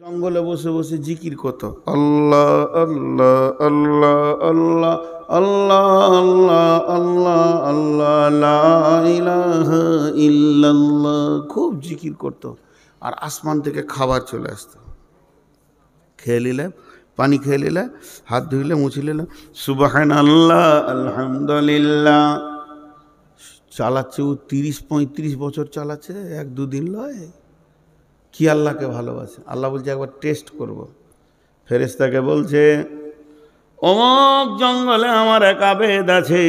জঙ্গলে বসে বসে জিকির কত আল্লাহ আল্লাহ আল্লাহ আল্লাহ আল্লাহ আল্লাহ আল্লাহ আল্লাহ লা ইলাহা ইল্লাল্লাহ, খুব জিকির করত। আর আসমান থেকে খাবার চলে আসতো, খেয়ে নিলে, পানি খেয়ে নিলে, হাত ধুইলে, মুছে নিলে, সুবহানাল্লাহ আলহামদুলিল্লাহ। চালাচ্ছে ও 30-35 বছর চালাচ্ছে, এক দুদিন লয়। কি আল্লাহকে ভালোবাসে। আল্লাহ বলছে একবার টেস্ট করব। ফেরেশতাকে বলছে অমুক জঙ্গলে আমার এক আবেদ আছে,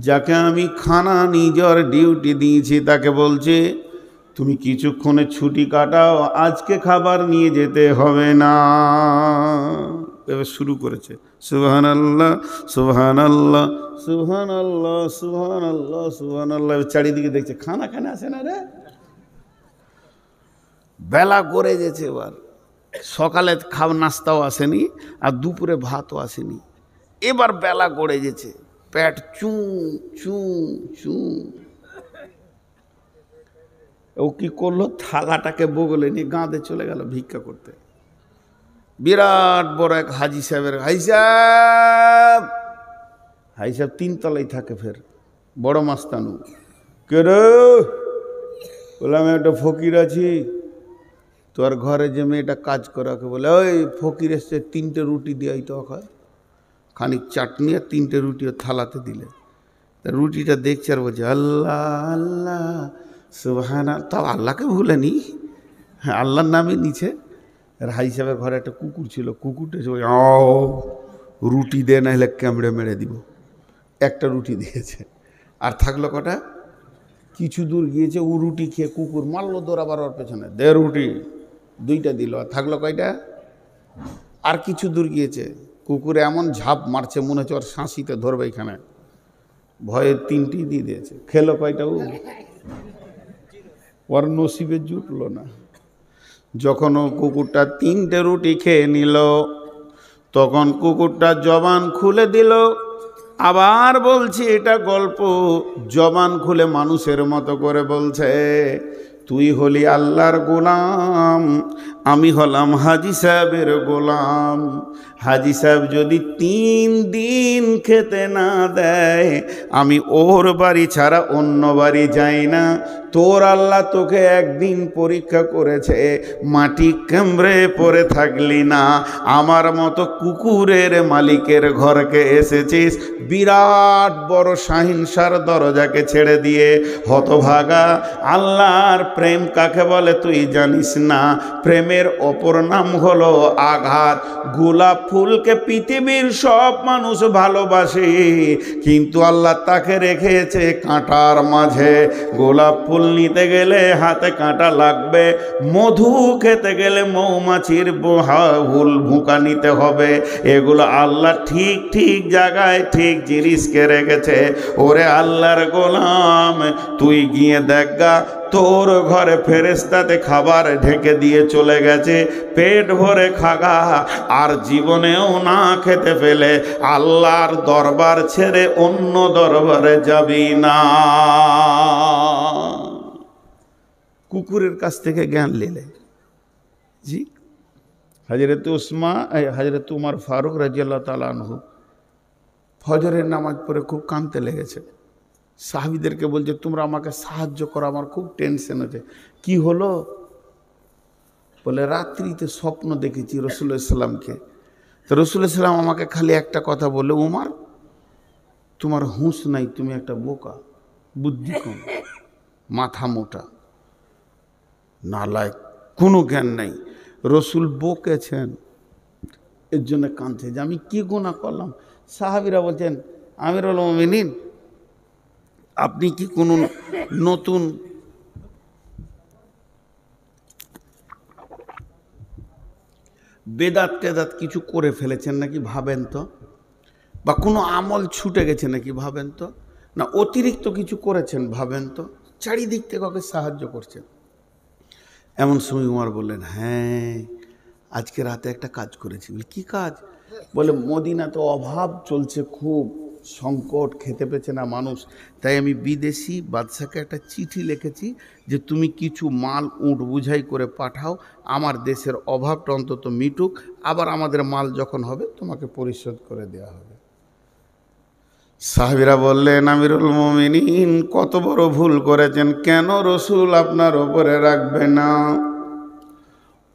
যাকে আমি খানা নিজের ডিউটি দিয়েছি, তাকে বলছে তুমি কিছুক্ষণে ছুটি কাটাও, আজকে খাবার নিয়ে যেতে হবে না। এবার শুরু করেছে সুবহানাল্লাহ সুবহানাল্লাহ সুবহানাল্লাহ সুবহানাল্লাহ সুবহানাল্লাহ। চারিদিকে দেখছে খানা খানা আসে না রে। বেলা করে গেছে, এবার সকালে নাস্তাও আসেনি আর দুপুরে ভাতও আসেনি। এবার বেলা গড়ে গেছে, পেট চু চু চু। ও কি করলো, থালাটাকে বগলে নিয়ে গাঁদে চলে গেল ভিক্ষা করতে। বিরাট বড় এক হাজি সাহেবের, হাই সাহেব 3 তলায় থাকে, ফের বড় মাস্তানু। কে রে? বললাম একটা ফকির আছি, তোর ঘরে যে মেয়েটা কাজ করে ওকে বলে, ওই ফকির এসছে 3টে রুটি দিয়াই তো ওকে, খানিক চাটনি আর 3টে রুটিও থালাতে দিলে। তা রুটিটা দেখছে আর বলছে আল্লাহ আল্লাহ সুবহানাল্লাহ। তাও আল্লাহকে ভুলেনি, হ্যাঁ আল্লাহর নামে নিচে। আর হাই সাহেবের ঘরে একটা কুকুর ছিল, কুকুরটা রুটি দে, না হলে ক্যামড়ে মেরে দিব। একটা রুটি দিয়েছে, আর থাকলো কটা। কিছু দূর গিয়েছে, ও রুটি খেয়ে কুকুর মারলো দৌড়াবার ওর পেছনে, দে রুটি, 2টা দিল, আর থাকলো কয়টা। আর কিছু দূর গিয়েছে, কুকুরে এমন ঝাঁপ মারছে মনে হচ্ছে ওর শাঁসিতে ধরবে এখানে, ভয়ে 3টি দিয়ে দিয়েছে। খেলো কয়টা, ও ওর নসিবে জুটলো না। যখন ও কুকুরটা 3টে রুটি খেয়ে নিল, তখন কুকুরটা জবান খুলে দিল। আবার বলছি এটা গল্প, জবান খুলে মানুষের মতো করে বলছে, তুই হলি আল্লাহর গোলাম, আমি হলাম হাজি সাহেবের গোলাম। হাজি সাহেব যদি 3 দিন খেতে না দেয়, আমি ওর বাড়ি ছাড়া অন্য বাড়ি যাই না। তোর আল্লাহ তোকে একদিন পরীক্ষা করেছে, মাটি কামড়ে পড়ে থাকলি না, আমার মতো কুকুরের মালিকের ঘরকে এসেছিস, বিরাট বড় শাহিনশার দরজাকে ছেড়ে দিয়ে। হতভাগা, আল্লাহর প্রেম কাকে বলে তুই জানিস না? প্রেমের অপর নাম হলো আঘাত। গোলাপ ফুলকে পৃথিবীর সব মানুষ ভালোবাসে, কিন্তু আল্লাহ তাকে রেখেছে কাঁটার মাঝে। গোলাপ ফুল নিতে গেলে হাতে কাঁটা লাগবে, মধু খেতে গেলে মৌমাছির হুল ভুঁকা নিতে হবে। এগুলো আল্লাহ ঠিক ঠিক জায়গায় ঠিক জিনিসকে রেখেছে। ওরে আল্লাহর গোলাম, তুই গিয়ে দেখগা তোর ঘরে ফেরেশতাতে খাবার ঢেকে দিয়ে চলে গেছে, পেট ভরে খাগা। আর জীবনেও না খেতে পেলে আল্লাহর দরবার ছেড়ে অন্য দরবারে যাবি না। কুকুরের কাছ থেকে জ্ঞান নিলে। জি, হযরত উমর ফারুক রাদিয়াল্লাহু তাআলা আনহু ফজরের নামাজ পড়ে খুব কাঁদতে লেগেছে। সাহাবীদেরকে বলছে তোমরা আমাকে সাহায্য করো, আমার খুব টেনশন হচ্ছে। কি হলো? বলে রাত্রিতে স্বপ্ন দেখেছি রাসূলুল্লাহ সাল্লামকে। তো রাসূলুল্লাহ সাল্লাম আমাকে খালি একটা কথা বলে, উমর তোমার হুঁশ নাই, তুমি একটা বোকা, বুদ্ধি কম, মাথা মোটা, নালায়েক, কোনো জ্ঞান নাই। রসুল বকেছেন, এর জন্য কাঁদছে যে আমি কি গুনাহ করলাম। সাহাবীরা বলছেন আমিরুল মুমিনিন, আপনি কি কোনো নতুন বেদাত টেদাত কিছু করে ফেলেছেন নাকি ভাবেন তো, বা কোনো আমল ছুটে গেছে নাকি ভাবেন তো, না অতিরিক্ত কিছু করেছেন ভাবেন তো, চারিদিক থেকে ওকে সাহায্য করছেন। এমন সময় উমর বললেন, হ্যাঁ আজকে রাতে একটা কাজ করেছি। বলে কি কাজ? বলে মদিনা তো অভাব চলছে খুব, সংকট, খেতে পেছে না মানুষ, তাই আমি বিদেশি বাদশাকে একটা চিঠি লিখেছি যে তুমি কিছু মাল উট বুঝাই করে পাঠাও, আমার দেশের অভাবটা অন্তত মিটুক, আবার আমাদের মাল যখন হবে তোমাকে পরিশোধ করে দেওয়া হবে। সাহাবীরা বললেন, আমিরুল মুমিনিন কত বড় ভুল করেছেন, কেন রসুল আপনার ওপরে রাখবে না?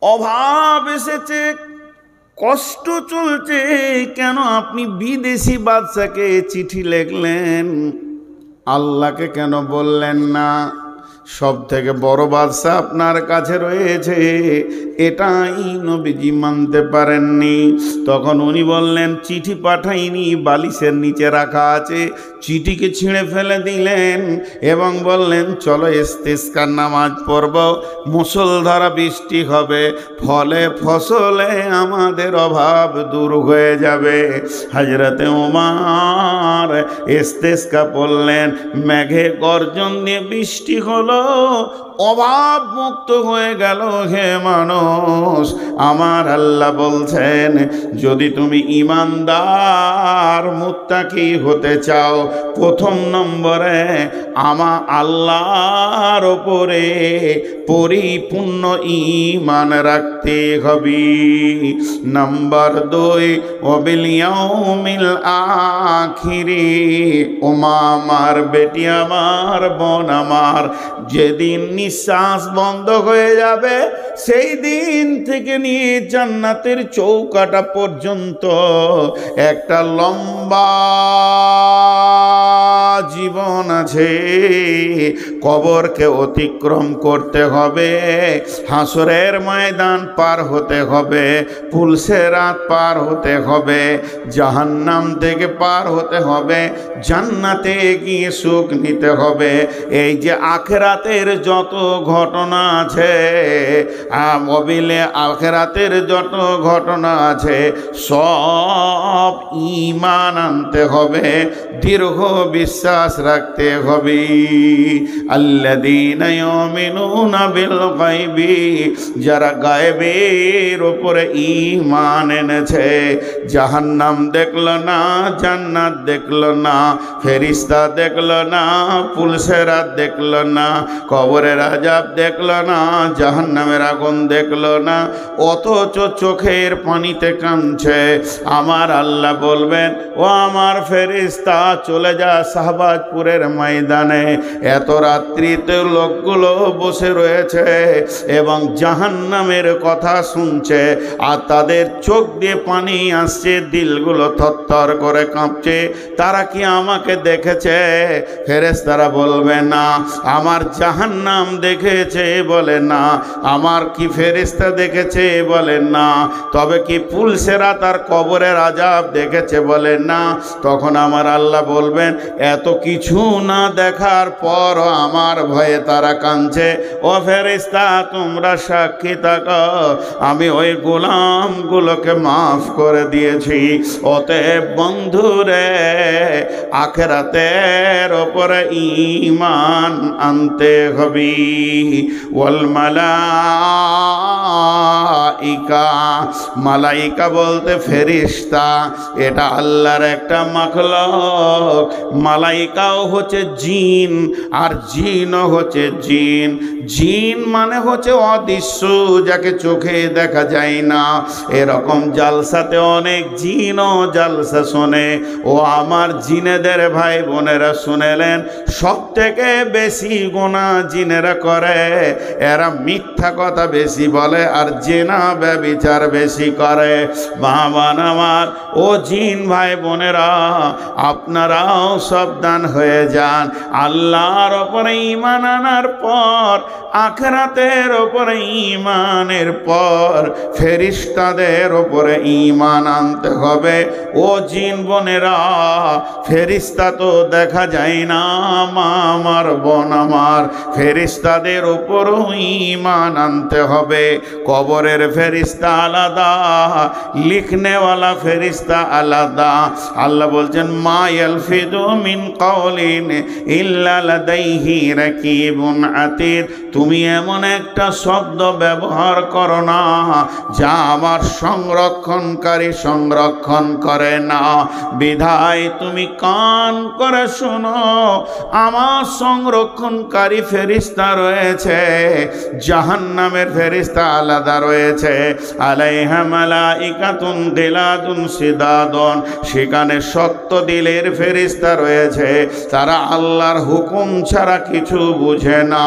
অভাব এসেছে, কষ্ট চলছে, কেন আপনি বিদেশি বাদশাকে চিঠি লিখলেন? আল্লাহকে কেন বললেন না? সব থেকে বড় বাদশা আপনার কাছে রয়েছে, এটাই নবীজি মানতে পারেননি। তখন উনি বললেন, চিঠি পাঠাইনি, বালিশের নিচে রাখা আছে। চিঠিকে ছিঁড়ে ফেলে দিলেন এবং বললেন, চলো ইস্তিসকার নামাজ পড়ব, মুষলধারা বৃষ্টি হবে, ফলে ফসলে আমাদের অভাব দূর হয়ে যাবে। হযরতে ওমর ইস্তিসকা পড়লেন, মেঘে গর্জন দিয়ে বৃষ্টি হলো, অভাব মুক্ত হয়ে গেল। হে মানুষ, আমার আল্লাহ বলছেন, যদি তুমি ঈমানদার মুত্তাকি হতে চাও, প্রথম নম্বরে আমার আল্লাহর ওপরে পরিপূর্ণ ঈমান রাখতে হবে। নাম্বার 2, ওয়াবিল ইয়াউমিল আখিরি। ওমা আমার বেটি, আমার বোন আমার, যেদিন নিঃশ্বাস বন্ধ হয়ে যাবে, সেই দিন থেকে নিয়ে জান্নাতের চৌকাটা পর্যন্ত একটা লম্বা জীবন আছে। কবরকে অতিক্রম করতে হবে, হাসরের ময়দান পার হতে হবে, পুলসেরাত পার হতে হবে, জাহান্নাম থেকে পার হতে হবে, জান্নাতে গিয়ে সুখ নিতে হবে। এই যে আখিরাতের যত ঘটনা আছে, মবিলে আখিরাতের যত ঘটনা আছে, সব ঈমান আনতে হবে, দৃঢ় বিশ্বাস রাখতে হবে। আল্লাযীনা ইউমিনুনা বিল গায়বি, যারা গায়েবের উপরে ঈমান এনেছে, জাহান্নাম দেখলো না, জান্নাত দেখলো না, ফেরেশতা দেখলো না, পুলসেরাত দেখলো না, কবরের আযাব দেখলো না, জাহান্নামের আগুন দেখলো না, অথচ চোখের পানিতে কাঁদছে। আমার আল্লাহ বলবেন, ও আমার ফেরেশতা, চলে যা শাহবাজপুরের ময়দানে। এত রাত্রিতে লোকগুলো বসে রয়েছে এবং জাহান্নামের কথা শুনছে, আর তাদের চোখ দিয়ে পানি আসছে, দিলগুলো থরথর করে কাঁপছে। তারা কি আমাকে দেখেছে? ফেরেশতারা বলবে না। আমার জাহান্নাম দেখেছে? বলে না। আমার কি ফেরেশতা দেখেছে? বলে না। তবে কি পুলসেরাত আর কবরের আযাব দেখেছে? বলে না। তখন আমার আল্লাহ বলবেন, এত কিছু না দেখার পর আমার ভয়ে তারা কাঁদছে। ও ফেরেশতা, তোমরা সাক্ষী থাকো, আমি ওই গোলামগুলোকে মাফ করে দিয়েছি। অতএব বন্ধুরে, আখিরাতের উপরে ঈমান আনতে হবে। ওয়াল মালাইকা, মালাইকা বলতে ফেরেশতা, এটা আল্লাহর একটা মাখলুক। মালাইকাও হচ্ছে জিন, আর জিনও হচ্ছে জিন। জিন মানে হচ্ছে অদৃশ্য, যাকে চোখে দেখা যায় না। এরকম জালসাতে অনেক জিনও জালসা শোনে। ও আমার জিনেদের ভাই বোনেরা, শুনেলেন, সব থেকে বেশি গুনাহ জিনেরা করে। এরা মিথ্যা কথা বেশি বলে আর জেনা ব্যভিচার বেশি করে। বাবান আমার, ও জিন ভাই বোনেরা, আপনারাও সাবধান হয়ে যান। আল্লাহর ওপরে ঈমান আনার পর, আখিরাতের ওপরে ঈমানের পর, ফেরেশতাদের ওপরে ঈমান আনতে হবে। ও জিন বোনেরা, ফেরেশতা তো দেখা যায় না, মা আমার, বোন আমার, ফেরেশতাদের ওপরও ঈমান আনতে হবে। কবরের ফেরেশতা আলাদা, লিখনেওয়ালা ফেরেশতা আলাদা। আল্লাহ বলছেন, মা ইয়ালফিযু মিন কাওলিন ইল্লা লাদাইহি রাকিবুন আতীদ। তুমি এমন একটা শব্দ ব্যবহার করো না যা আমার সংরক্ষণকারী সংরক্ষণ করে না। বিধায় তুমি কান করে শোনো, আমার সংরক্ষণকারী ফেরেশতা রয়েছে, জাহান্নামের ফেরেশতা আলাদা রয়েছে। আলাইহা মালাইকাতুন গিলাদুন সিদাদুন, সেখানে শক্ত দিলের ফেরেশতা রয়েছে, তারা আল্লাহর হুকুম ছাড়া কিছু বুঝে না।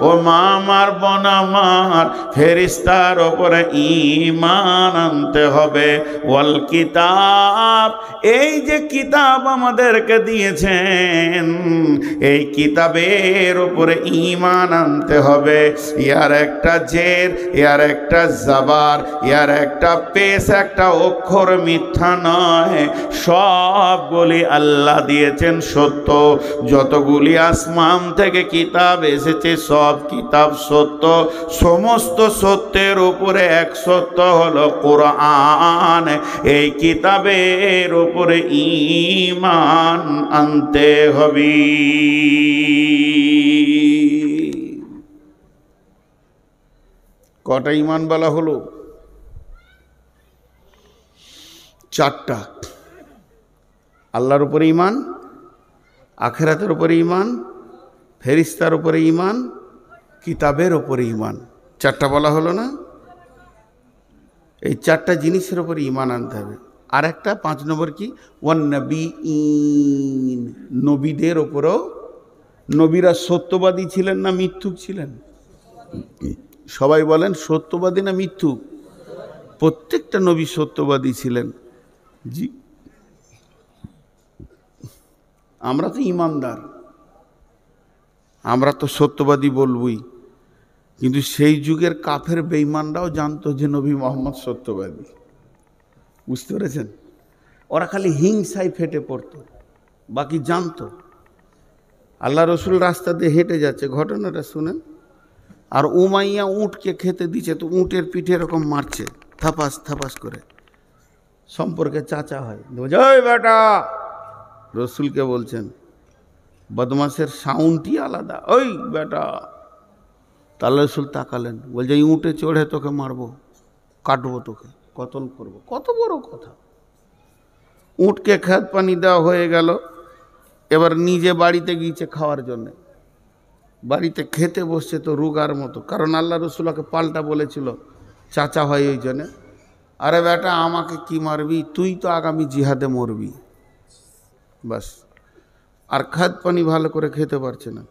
ও মা আমার বোন আমার, ফেরেশতার উপরে ঈমান আনতে হবে। ওয়াল কিতাব, এই যে কিতাব আমাদেরকে দিয়েছেন, এই কিতাবের উপরে ঈমান আনতে হবে। ইয়ার একটা জের, ইয়ার একটা জাবার, ইয়ার একটা পেশ, একটা অক্ষর মিথ্যা নয়। সবগুলি আল্লাহ দিয়েছেন সত্য। যতগুলি আসমান থেকে কিতাব এসেছে সব কিতাব সত্য। সমস্ত সত্যের উপরে এক সত্য হলো কোরআন। এই কিতাবের উপরে ঈমান আনতে হবে। কটা ঈমান বলা হলো? চারটা। আল্লাহর উপরে ঈমান, আখিরাতের উপরে ঈমান, ফেরেশতার উপরে ঈমান, কিতাবের উপরে ঈমান। চারটা বলা হলো না? এই চারটা জিনিসের উপরে ঈমান আনতে হবে। আর একটা 5 নম্বর কি? ওয়ান নবীন, নবীদের উপরেও। নবীরা সত্যবাদী ছিলেন না মিথ্যুক ছিলেন? সবাই বলেন সত্যবাদী না মিথ্যুক? প্রত্যেকটা নবী সত্যবাদী ছিলেন। জি, আমরা তো ইমানদার, আমরা তো সত্যবাদী বলবই। কিন্তু সেই যুগের কাফের বেঈমানরাও জানতো যে নবী মোহাম্মদ সত্যবাদী। বুঝতে পেরেছেন? ওরা খালি হিংসায় ফেটে পড়তো, বাকি জানতো। আল্লাহ রসুল রাস্তা দিয়ে হেঁটে যাচ্ছে, ঘটনাটা শুনেন। আর উমাইয়া উটকে খেতে দিচ্ছে, তো উটের পিঠে এরকম মারছে থাপাস থাপাস করে। সম্পর্কে চাচা হয়, ওই বেটা, রসুলকে বলছেন। বদমাসের সাউন্ডটি আলাদা, ওই বেটা। তাহলে রসুল তাকালেন, বলছে এই উটে চড়ে তোকে মারবো, কাটবো, তোকে কতল করবো। কত বড় কথা! উটকে খাদ পানি দেওয়া হয়ে গেল। এবার নিজে বাড়িতে গিয়েছে খাওয়ার জন্যে। বাড়িতে খেতে বসছে তো রুগার মতো, কারণ আল্লাহ রসুলকে পাল্টা বলেছিল, চাচা হয় ওই জন্যে। আরে বেটা, আমাকে কি মারবি? তুই তো আগামী জিহাদে মরবি। বাস। আর খাদ পানি ভালো করে খেতে পারছে না।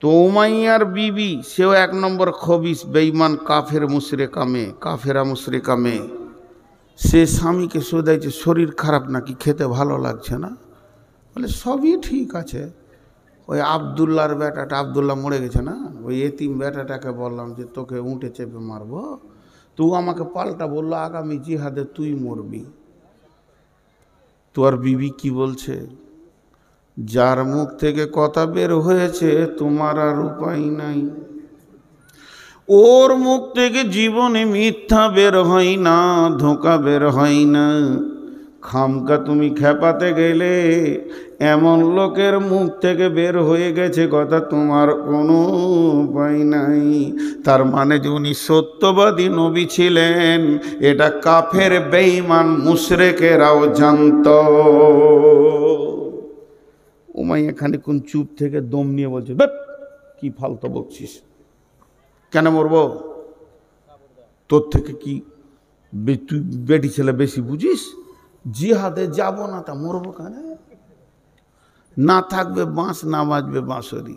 তো উমাইয়ার বিবি, সেও 1 নম্বর খবিস, বেঈমান, কাফের মুশরিকা মেয়ে, কাফেরা মুশরিকা মেয়ে। সে স্বামীকে শোধাইছে, শরীর খারাপ নাকি, খেতে ভালো লাগছে না? বলে সবই ঠিক আছে। ওই আবদুল্লাহর বেটাটা, আবদুল্লাহ মরে গেছে না, ওই এতিম বেটাটাকে বললাম যে তোকে উঁটে চেপে মারবো, তুই আমাকে পাল্টা বললো আগামী জিহাদে তুই মরবি। তোর বিবি কি বলছে? যার মুখ থেকে কথা বের হয়েছে তোমার আর উপায় নাই। ওর মুখ থেকে জীবনে মিথ্যা বের হয় না, ধোঁকা বের হয় না। খামকা তুমি খেপাতে গেলে এমন লোকের মুখ থেকে বের হয়ে গেছে কথা, তোমার কোনো উপায় নাই। তার মানে যে উনি সত্যবাদী নবী ছিলেন, এটা কাফের বেঈমান মুশরিকেরাও জানত। উমাইয়া খানিকক্ষণ চুপ থেকে দম নিয়ে বলছে, কি ফালতু বকছিস? কেন মরবো? তোর থেকে কি তুই বেটি ছেলে বেশি বুঝিস? জিহাদে যাব না, তা মরবো কেন? না থাকবে বাঁশ, না বাজবে বাঁশরি।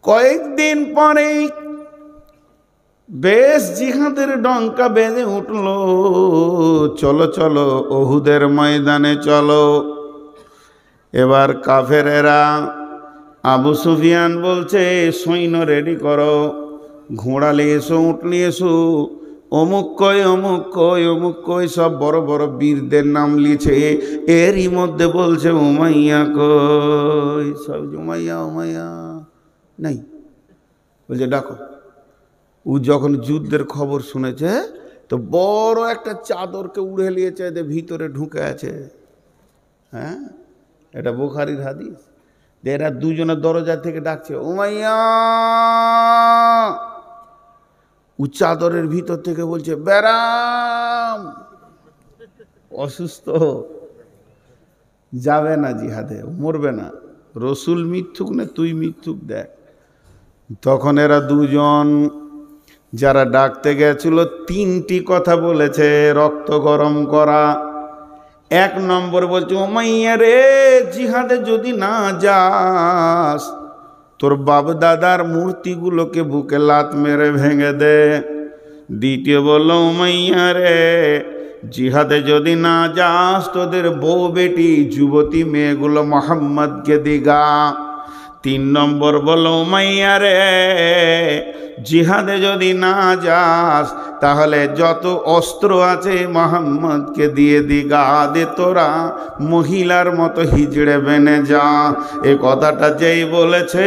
কয়েকদিন পরেই বেশ জিহাদের ডঙ্কা বেজে উঠল। চলো চলো, ওহুদের ময়দানে চলো। এবার কাফেরেরা, আবু সুফিয়ান বলছে সৈন্য রেডি করো, ঘোড়া নিয়ে এসো, উঠ নিয়ে এসো। অমুক কই অমুক কই অমুক কই, সব বড় বড় বীরদের নাম লিখছে। এরই মধ্যে বলছে উমাইয়া কই? সব উমাইয়া উমাইয়া নাই। বলছে ডাকো। ও যখন যুদ্ধের খবর শুনেছে, তো বড় একটা চাদরকে উড়ে নিয়েছে, ভিতরে ঢুকে আছে। হ্যাঁ, এটা বুখারীর হাদিস। এরা দুজনে দরজা থেকে ডাকছে, উমাইয়া। ও চাদরের ভিতর থেকে বলছে, বেরাম, অসুস্থ, যাবে না জিহাদে, মরবে না। রসুল মৃত্যুক না তুই মৃত্যুক দেখ। তখন এরা দুজন যারা ডাকতে গেছিল তিনটি কথা বলেছে রক্ত গরম করা। এক নম্বর বলছে, উমাইয়া রে, জিহাদে যদি না যাস তোর বাপ দাদার মূর্তিগুলোকে বুকে লাত মেরে ভেঙে দে। দ্বিতীয় বলল, উমাইয়া রে, জিহাদে যদি না যাস তোদের বউ বেটি যুবতী মেয়েগুলো মোহাম্মদকে দিগা। তিন নম্বর বলল, উমাইয়া রে, জিহাদে যদি না যাস তাহলে যত অস্ত্র আছে মোহাম্মদকে দিয়ে দিগা দে, তোরা মহিলার মতো হিজড়ে বেনে যা। এ কথাটা যেই বলেছে,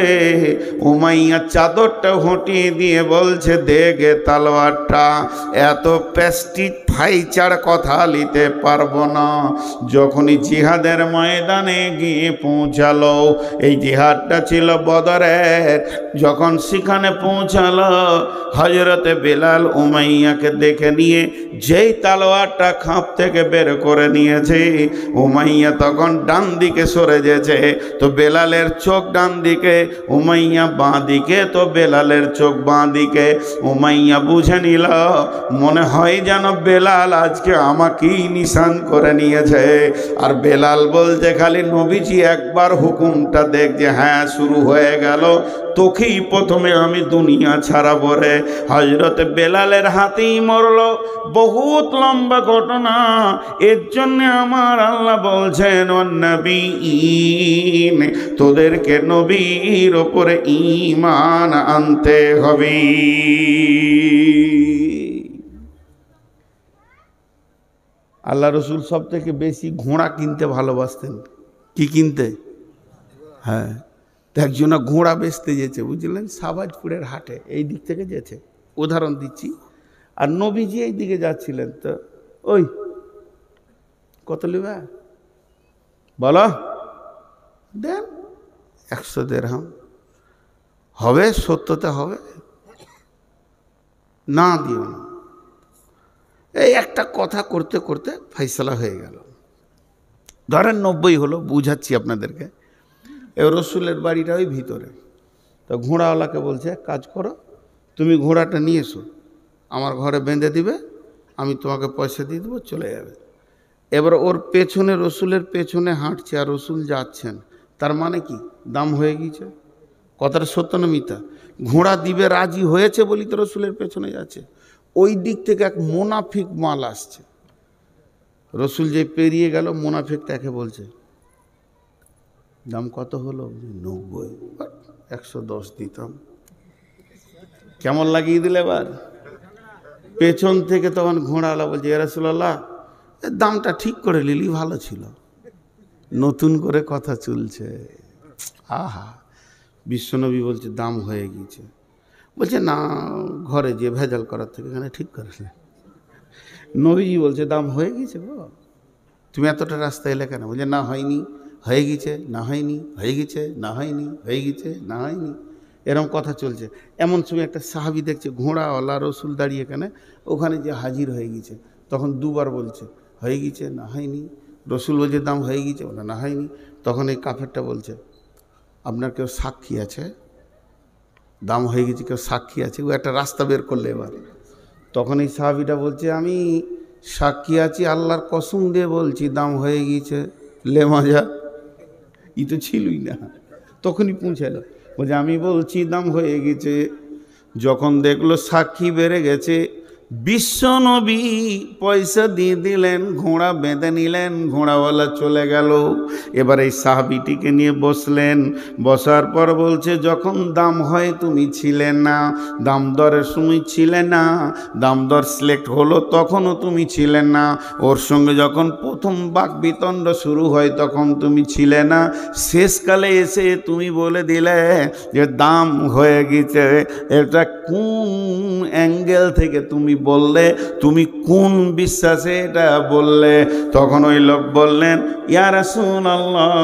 উমাইয়া চাদরটা হটিয়ে দিয়ে বলছে, দেগে তালোয়ারটা। এত প্যাস্টিক ফাইচার কথা নিতে পারবো না। যখনই জিহাদের ময়দানে গিয়ে পৌঁছালো, এই জিহাদটা ছিল বদরের, যখন সেখানে পৌঁছালো হযরতে বেলাল উমাইয়াকে দেখে নিয়ে যেই তালোয়ারটা খাপ থেকে বের করে নিয়েছে, উমাইয়া তখন ডান দিকে সরে যেছে। তো বেলালের চোখ ডান দিকে, উমাইয়া বাঁ দিকে, তো বেলালের চোখ বাঁ দিকে। উমাইয়া বুঝে নিল, মনে হয় যেন বেলাল আজকে আমাকেই নিশান করে নিয়েছে। আর বেলাল বলছে, খালি নবীজি একবার হুকুমটা দেখ যে হ্যাঁ শুরু হয়ে গেল, তোকেই প্রথমে আমি দুনিয়া ছাড়াবো রে। হযরত বেলালের হাতেই মরল। বহুত লম্বা ঘটনা। এর জন্য আমার আল্লাহ বলছেন, নবীন, তোদেরকে নবীর ওপরে ঈমান আনতে হবে। আল্লাহ রসুল সব থেকে বেশি ঘোড়া কিনতে ভালোবাসতেন। কি কিনতে? হ্যাঁ, একজনা ঘোড়া বেচতে যেছে, বুঝলেন, সাবাজপুরের হাটে, এই দিক থেকে যেছে, উদাহরণ দিচ্ছি। আর নবীজি এই দিকে যাচ্ছিলেন। তো ওই কত লিবা বলো, দেন 100 দিরহাম হবে, সত্যতে হবে, না দিও না। এই একটা কথা করতে করতে ফয়সালা হয়ে গেল। ধরেন 90 হলো, বুঝাচ্ছি আপনাদেরকে। এ রসুলের বাড়িটা ওই ভিতরে। তো ঘোড়াওয়ালাকে বলছে, কাজ করো, তুমি ঘোড়াটা নিয়ে এসো, আমার ঘরে বেঁধে দিবে, আমি তোমাকে পয়সা দিয়ে দেবো, চলে যাবে। এবার ওর পেছনে, রসুলের পেছনে হাঁটছে আর রসুল যাচ্ছেন। তার মানে কি, দাম হয়ে গিয়েছে। কথাটা সত্য না মিথ্যা? ঘোড়া দিবে রাজি হয়েছে বলি তো রসুলের পেছনে যাচ্ছে। ওই দিক থেকে এক মুনাফিক মাল আসছে। রসুল যে পেরিয়ে গেল, মুনাফিক তাকে বলছে, দাম কত হলো? 90। 110 দিতাম। কেমন লাগিয়ে দিলে এবার? পেছন থেকে তখন ঘোড়াওয়ালা বলছে, ইয়া রাসূলুল্লাহ, দামটা ঠিক করে নিলি, ভালো ছিল। নতুন করে কথা চলছে। আহা, বিশ্বনবী বলছে দাম হয়ে গিয়েছে। বলছে না, ঘরে যে ভেজাল করার থেকে এখানে ঠিক করেছে। নবীজি বলছে দাম হয়ে গেছে গো, তুমি এতটা রাস্তা এলে কেন? বলছে না হয়নি, হয়ে গেছে, না হয়নি, হয়ে গেছে, না হয়নি, হয়ে গেছে, না হয়নি, এরকম কথা চলছে। এমন সময় একটা সাহাবী দেখছে ঘোড়াওয়ালা রসুল দাঁড়িয়ে এখানে, ওখানে যে হাজির হয়ে গেছে। তখন দুবার বলছে হয়ে গেছে, না হয়নি। রসুল বলছে দাম হয়ে গেছে, বলে না হয়নি। তখন এই কাফেরটা বলছে, আপনার কেউ সাক্ষী আছে? দাম হয়ে গেছে, কেউ সাক্ষী আছে? ও একটা রাস্তা বের করলে এবার। তখন এই সাহাবীটা বলছে, আমি সাক্ষী আছি, আল্লাহর কসম দিয়ে বলছি দাম হয়ে গিয়েছে। লে মজা, ই তো ছিলই না। তখনই পৌঁছালো, বলছে আমি বলছি দাম হয়ে গেছে। যখন দেখলো সাক্ষী বেড়ে গেছে, বিশ্বনবী পয়সা দিয়ে দিলেন, ঘোড়া বেঁধে নিলেন, ঘোড়াওয়ালা চলে গেল। এবার এই সাহাবীটিকে নিয়ে বসলেন। বসার পর বলছে, যখন দাম হয় তুমি ছিলে না, দাম দরের সময় ছিলে না, দাম দর সিলেক্ট হলো তখনও তুমি ছিলে না, ওর সঙ্গে যখন প্রথম বাকবিতণ্ড শুরু হয় তখন তুমি ছিলে না, শেষকালে এসে তুমি বলে দিলে যে দাম হয়ে গেছে। এটা কোন অ্যাঙ্গেল থেকে তুমি বললে, তুমি কোন বিশ্বাসে এটা বললে? তখন ওই লোক বললেন, ইয়া রাসূলুল্লাহ,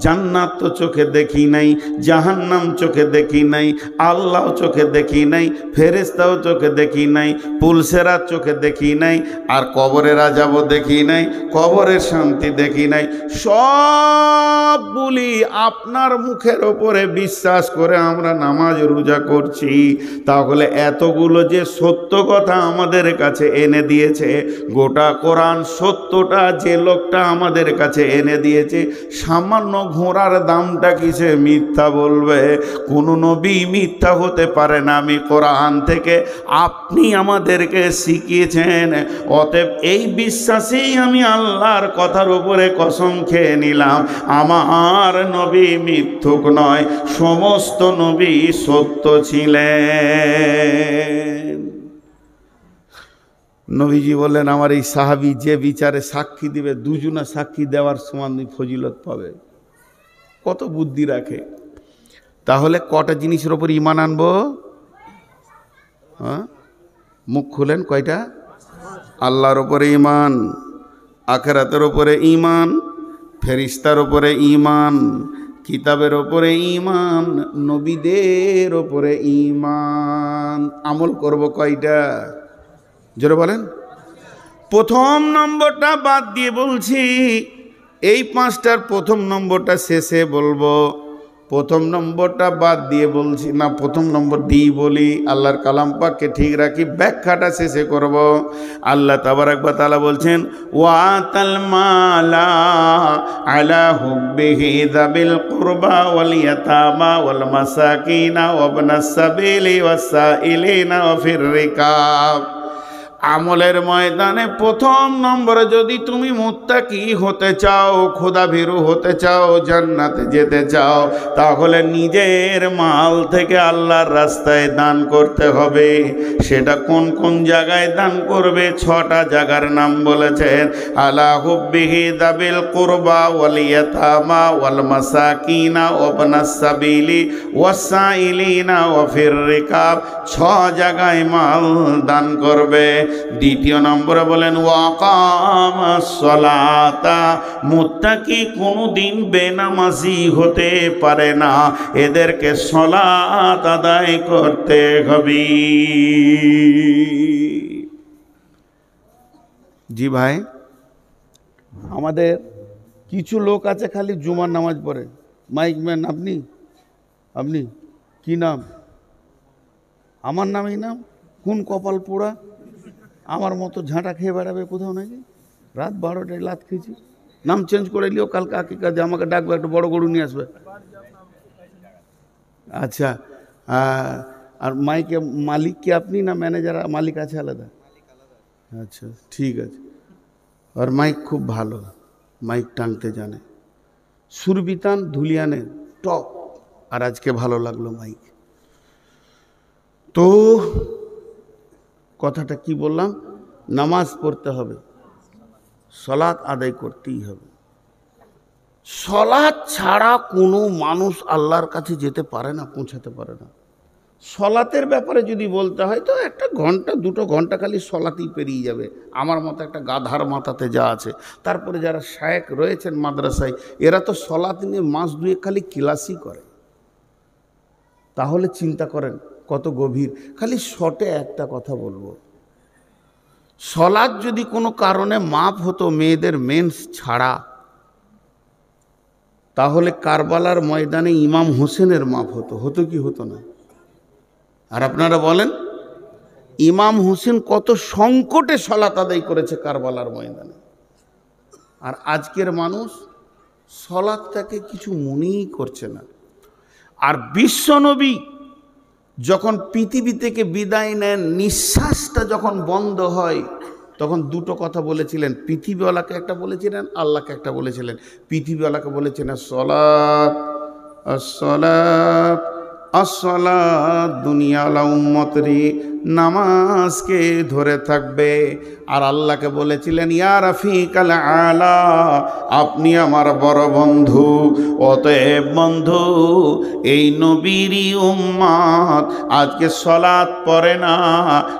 জান্নাত তো চোখে দেখি নাই, জাহান্নাম চোখে দেখি নাই, আল্লাহ চোখে দেখি নাই, ফেরেশতাও চোখে দেখি নাই, পুলসেরাত চোখে দেখি নাই, আর কবরের আযাবও দেখি নাই, কবরের শান্তি দেখি নাই। সব বলি আপনার মুখের ওপরে বিশ্বাস করে আমরা নামাজ রোজা করছি। তাহলে এতগুলো যে সত্য কথা আমাদের কাছে এনে দিয়েছে, গোটা কোরআন সত্যটা যে লোকটা আমাদের কাছে এনে দিয়েছে, সামান্য ঘোড়ার দামটা কিসে মিথ্যা বলবে? কোনো নবী মিথ্যা হতে পারে না। আমি কোরআন থেকে আপনি আমাদেরকে শিখিয়েছেন, অতএব এই বিশ্বাসেই আমি আল্লাহর কথার উপরে কসম খেয়ে নিলাম, আমার নবী মিথ্যুক নয়, সমস্ত নবী সত্য ছিলেন। নবীজি বললেন, আমার এই সাহাবী যে বিচারে সাক্ষী দিবে, দুজনা সাক্ষী দেওয়ার সমান ফজিলত পাবে। কত বুদ্ধি রাখে। তাহলে কটা জিনিসের ওপর ঈমান আনবো? হ্যাঁ, মুখ খুলেন, কয়টা? আল্লাহর ওপরে ঈমান, আখিরাতের ওপরে ঈমান, ফেরেশতার ওপরে ঈমান, কিতাবের ওপরে ঈমান, নবীদের ওপরে ঈমান। আমল করব কয়টা? জোরে বলেন। প্রথম নম্বরটা বাদ দিয়ে বলছি, এই পাঁচটার প্রথম নম্বরটা শেষে বলবো। প্রথম নম্বরটা বাদ দিয়ে বলছি না, প্রথম নম্বর দিয়ে বলি, আল্লাহর কালাম পাককে ঠিক রাখি, ব্যাখ্যাটা শেষে করব। আল্লাহ তাবারাক ওয়া তাআলা বলছেন, ওয়াতাল মালা আলা হুব্বিহি যাবিল কুরবা ওয়াল ইয়াতামা ওয়াল মাসাকিনা ওয়া ইবনাস সাবিলি ওয়াস সাইলিনা ওয়া ফির রিকাব। আমলের ময়দানে প্রথম নম্বরে যদি তুমি মুত্তাকি হতে চাও, খোদাভীরু হতে চাও, জান্নাতে যেতে চাও, তাহলে নিজের মাল থেকে আল্লাহর রাস্তায় দান করতে হবে। সেটা কোন কোন জায়গায় দান করবে? 6টা জায়গার নাম বলেছেন। আলা হুব্বিহি যাবিল কুরবা ওয়াল ইয়াতামা ওয়াল মাসাকিনা ওয়া ইবনাস সাবিলি ওয়াস সাইলিনা ওয়া ফির রিকাব। 6 জায়গায় মাল দান করবে। দ্বিতীয় নম্বরে বলেন, ওয়াকামাস সালাতা। মুত্তাকি কোনোদিন বেনামাজি হতে পারে না, এদেরকে সালাত আদায় করতে হবে। জি ভাই, আমাদের কিছু লোক আছে খালি জুমার নামাজ পড়ে। মাইকম্যান আপনি, আপনি কি নাম? আমার নামই নাম। কোন কপাল পোড়া আমার মতো ঝাঁটা খেয়ে বেড়াবে কোথাও নাকি? রাত 12টায় লাত খেয়েছি, নাম চেঞ্জ করে নিও, কালকে আকিকা দিয়ে আমাকে ডাকবে, একটা বড় গরু নিয়ে আসবে। আচ্ছা, আর মাইকে মালিক কি আপনি না ম্যানেজার? মালিক আছে আলাদা? আচ্ছা ঠিক আছে। আর মাইক খুব ভালো, মাইক টানতে জানে, সুরবিতান ধুলিয়ানের টপ। আর আজকে ভালো লাগলো মাইক। তো কথাটা কি বললাম? নামাজ পড়তে হবে, সালাত আদায় করতেই হবে। সালাত ছাড়া কোনো মানুষ আল্লাহর কাছে যেতে পারে না, পৌঁছাতে পারে না। সালাতের ব্যাপারে যদি বলতে হয় তো 1 ঘন্টা 2 ঘন্টা খালি সালাতেই পেরিয়ে যাবে, আমার মতো একটা গাধার মাথাতে যা আছে। তারপরে যারা শায়েখ রয়েছেন মাদ্রাসায়, এরা তো সালাত নিয়ে মাস 2 খালি ক্লাসই করে। তাহলে চিন্তা করেন কত গভীর। খালি শর্টে একটা কথা বলবো, সালাত যদি কোনো কারণে মাপ হতো মেয়েদের মেন্স ছাড়া, তাহলে কারবালার ময়দানে ইমাম হোসেনের মাপ হতো। হতো কি হতো না? আর আপনারা বলেন, ইমাম হোসেন কত সংকটে সালাত আদায় করেছে কারবালার ময়দানে। আর আজকের মানুষ সালাতটাকে কিছু মনেই করছে না। আর বিশ্বনবী যখন পৃথিবী থেকে বিদায় নেন, নিঃশ্বাসটা যখন বন্ধ হয়, তখন 2টো কথা বলেছিলেন। পৃথিবীওয়ালাকে একটা বলেছিলেন, আল্লাহকে একটা বলেছিলেন। পৃথিবীওয়ালাকে বলেছিলেন, সালাত আসসালাত আসসালাত দুনিয়াওয়ালা উম্মতরি নামাজকে ধরে থাকবে। আর আল্লাহকে বলেছিলেন ইয়া রাফিকাল আলা, আপনি আমার বড় বন্ধু। অতএব বন্ধু, এই নবীরই উম্মত আজকে সালাত পড়ে না,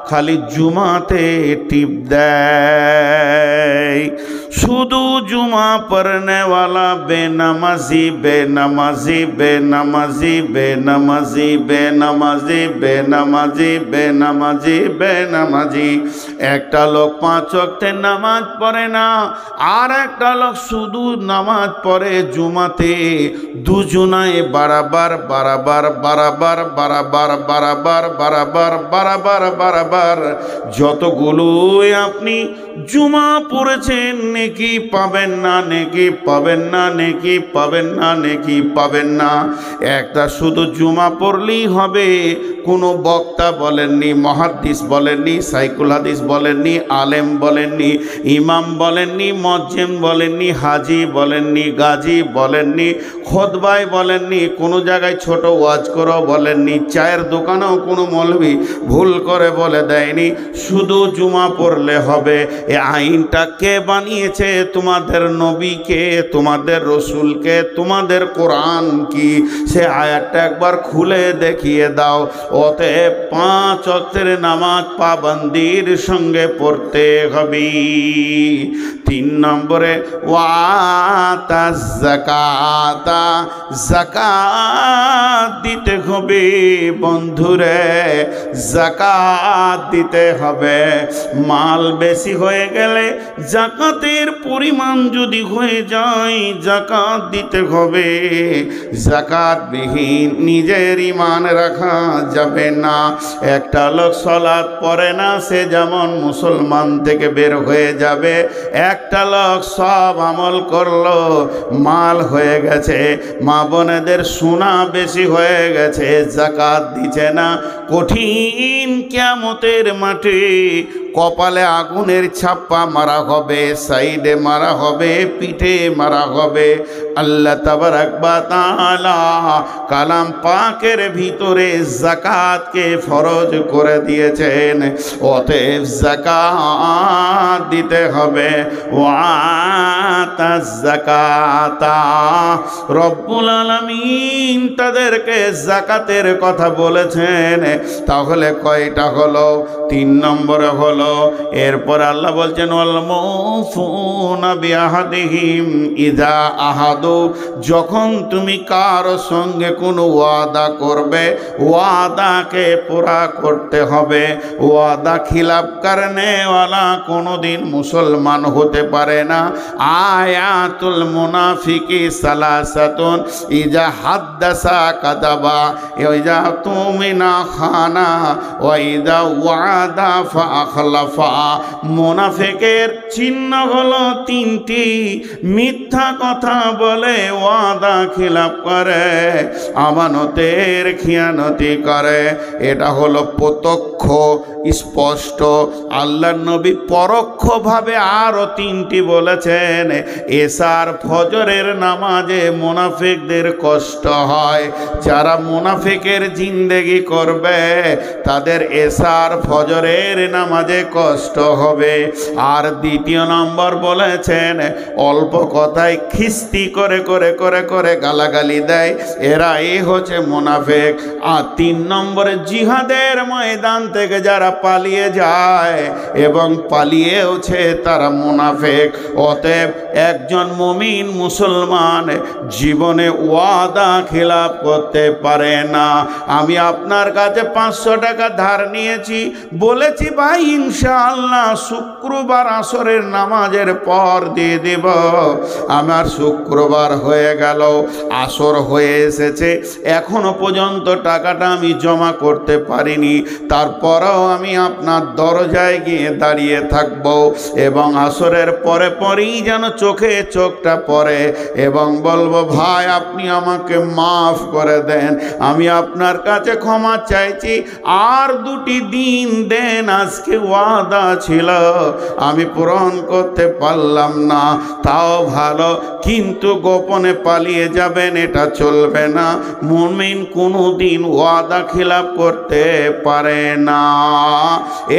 খালি জুমাতে টিপ দেয়। শুধু জুমা পড়নেওয়ালা বেনামাজি বেনামাজি বেনামাজি বেনামাজি বেনামাজি বেনামাজি বেনামাজি বেনামাজি। একটা লোক 5 ওয়াক্তের নামাজ পড়ে না, আর একটা লোক শুধু নামাজ পড়ে জুমাতে। দুজনায় বারাবার বারাবার বারাবার বারাবার বারাবার বারাবার বারাবার বারাবার। যতগুলোই আপনি জুমা পড়েছেন নেকি পাবেন না, নেকি পাবেন না, নেকি পাবেন না, নেকি পাবেন না। একটা শুধু জুমা পড়লেই হবে। কোনো বক্তা বলেননি, মুহাদ্দিস বলেননি, সাইকুল হাদিস বলেননি, আলেম বলেননি, ইমাম বলেননি, মুয়াজ্জিন বলেননি, হাজি বলেননি, গাজী বলেননি, খুতবায় বলেননি, কোনো জায়গায় ছোট ওয়াজ করো বলেননি, চায়ের দোকানেও কোনো মৌলবি ভুল করে বলে দেয়নি। শুধু জুমা পড়লে হবে। এ আইনটা কে বানিয়েছে? তোমাদের নবীকে, তোমাদের রসুলকে, তোমাদের কোরআন কি? সে আয়াতটা একবার খুলে দেখিয়ে দাও। অতএব 5 ওয়াক্তের নামাজ পাবন্দির সঙ্গে পড়তে হবে। 3 নম্বরে ওয়াতা যাকাতা, যাকাত দিতে হবে বন্ধুরে, যাকাত দিতে হবে। মাল বেশি হয়ে গেলে যাকাতের পরিমাণ যদি হয়ে যায় যাকাত দিতে হবে। যাকাতবিহীন নিজের ঈমান রাখা যাবে না। একটা লোক সালাত পড়ে না, সে যেমন মুসলমান থেকে বের হয়ে যাবে। একটা লোক সব আমল করলো, মাল হয়ে গেছে, মা বোনেদের সোনা বেশি হয়ে গেছে, যাকাত দিচ্ছে না, কঠিন কিয়ামতের মাঠে কপালে আগুনের ছাপ্পা মারা হবে, সাইডে মারা হবে, পিঠে মারা হবে। আল্লাহ তাবারাক ওয়া তাআলা কালাম পাকের ভিতরে যাকাতকে ফরজ করে দিয়েছেন। অতএব যাকাত দিতে হবে। ওয়াতা যাকাতা, রব্বুল আলামিন তাদেরকে যাকাতের কথা বলেছেন। তাহলে কয়টা হলো? 3 নম্বরে হলো। এরপর আল্লাহ বলছেন ওয়াল মুফুনা বিআহাদিহিম ইযা আহাদু, যখন তুমি কারো সঙ্গে কোনো ওয়াদা করবে, ওয়াদাকে পুরা করতে হবে। ওয়াদা খিলাফ করনেওয়ালা কোনোদিন মুসলমান হতে পারে না। আয়াতুল মুনাফিকি সালাসাতুন ইযা হাদ্দাসা কাযাবা ওয়া তুমিনা খানা ওয়া ইযা ওয়াদা ফাআখলাফা। মুনাফিকের চিহ্ন হলো 3টি। মিথ্যা কথা বলে, ওয়াদা খিলাফ করে, আমানতের খিয়ানতি করে। এটা হলো প্রত্যক্ষ স্পষ্ট। আল্লাহর নবী পরোক্ষভাবে আরও 3টি বলেছেন। এশার ফজরের নামাজে মুনাফিকদের কষ্ট হয়। যারা মুনাফিকের জিন্দেগি করবে তাদের এশার ফজরের নামাজে কষ্ট হবে। আর 2 নম্বর বলেছেন অল্প কথায় খিস্তি করে করে করে করে গালাগালি দেয়, এরাই হচ্ছে মুনাফিক। আর 3 নম্বরে জিহাদের ময়দান থেকে যারা পালিয়ে যায় এবং পালিয়েওছে তারা মুনাফিক। অতএব একজন মুমিন মুসলমান জীবনে ওয়াদা খিলাফ করতে পারে না। আমি আপনার কাছে 500 টাকা ধার নিয়েছি, বলেছি ভাই ইনশাআল্লাহ শুক্রবার আসরের নামাজের পর দিয়ে দেব। আমার শুক্রবার হয়ে গেল, আসর হয়ে এসেছে, এখনো পর্যন্ত টাকাটা আমি জমা করতে পারিনি। তারপরেও আমি আপনার দরজায় গিয়ে দাঁড়িয়ে থাকব এবং আসরের পরে পরেই যেন চোখে চোখটা পড়ে এবং বলবো ভাই আপনি আমাকে মাফ করে দেন, আমি আপনার কাছে ক্ষমা চাইছি, আর 2টি দিন দেন, আজকে ওয়াদা ছিল আমি পূরণ করতে পারলাম না, তাও ভালো, কিন্তু গোপনে পালিয়ে যাবেন এটা চলবে না। মুমিন কোনোদিন ওয়াদা খিলাফ করতে পারে না।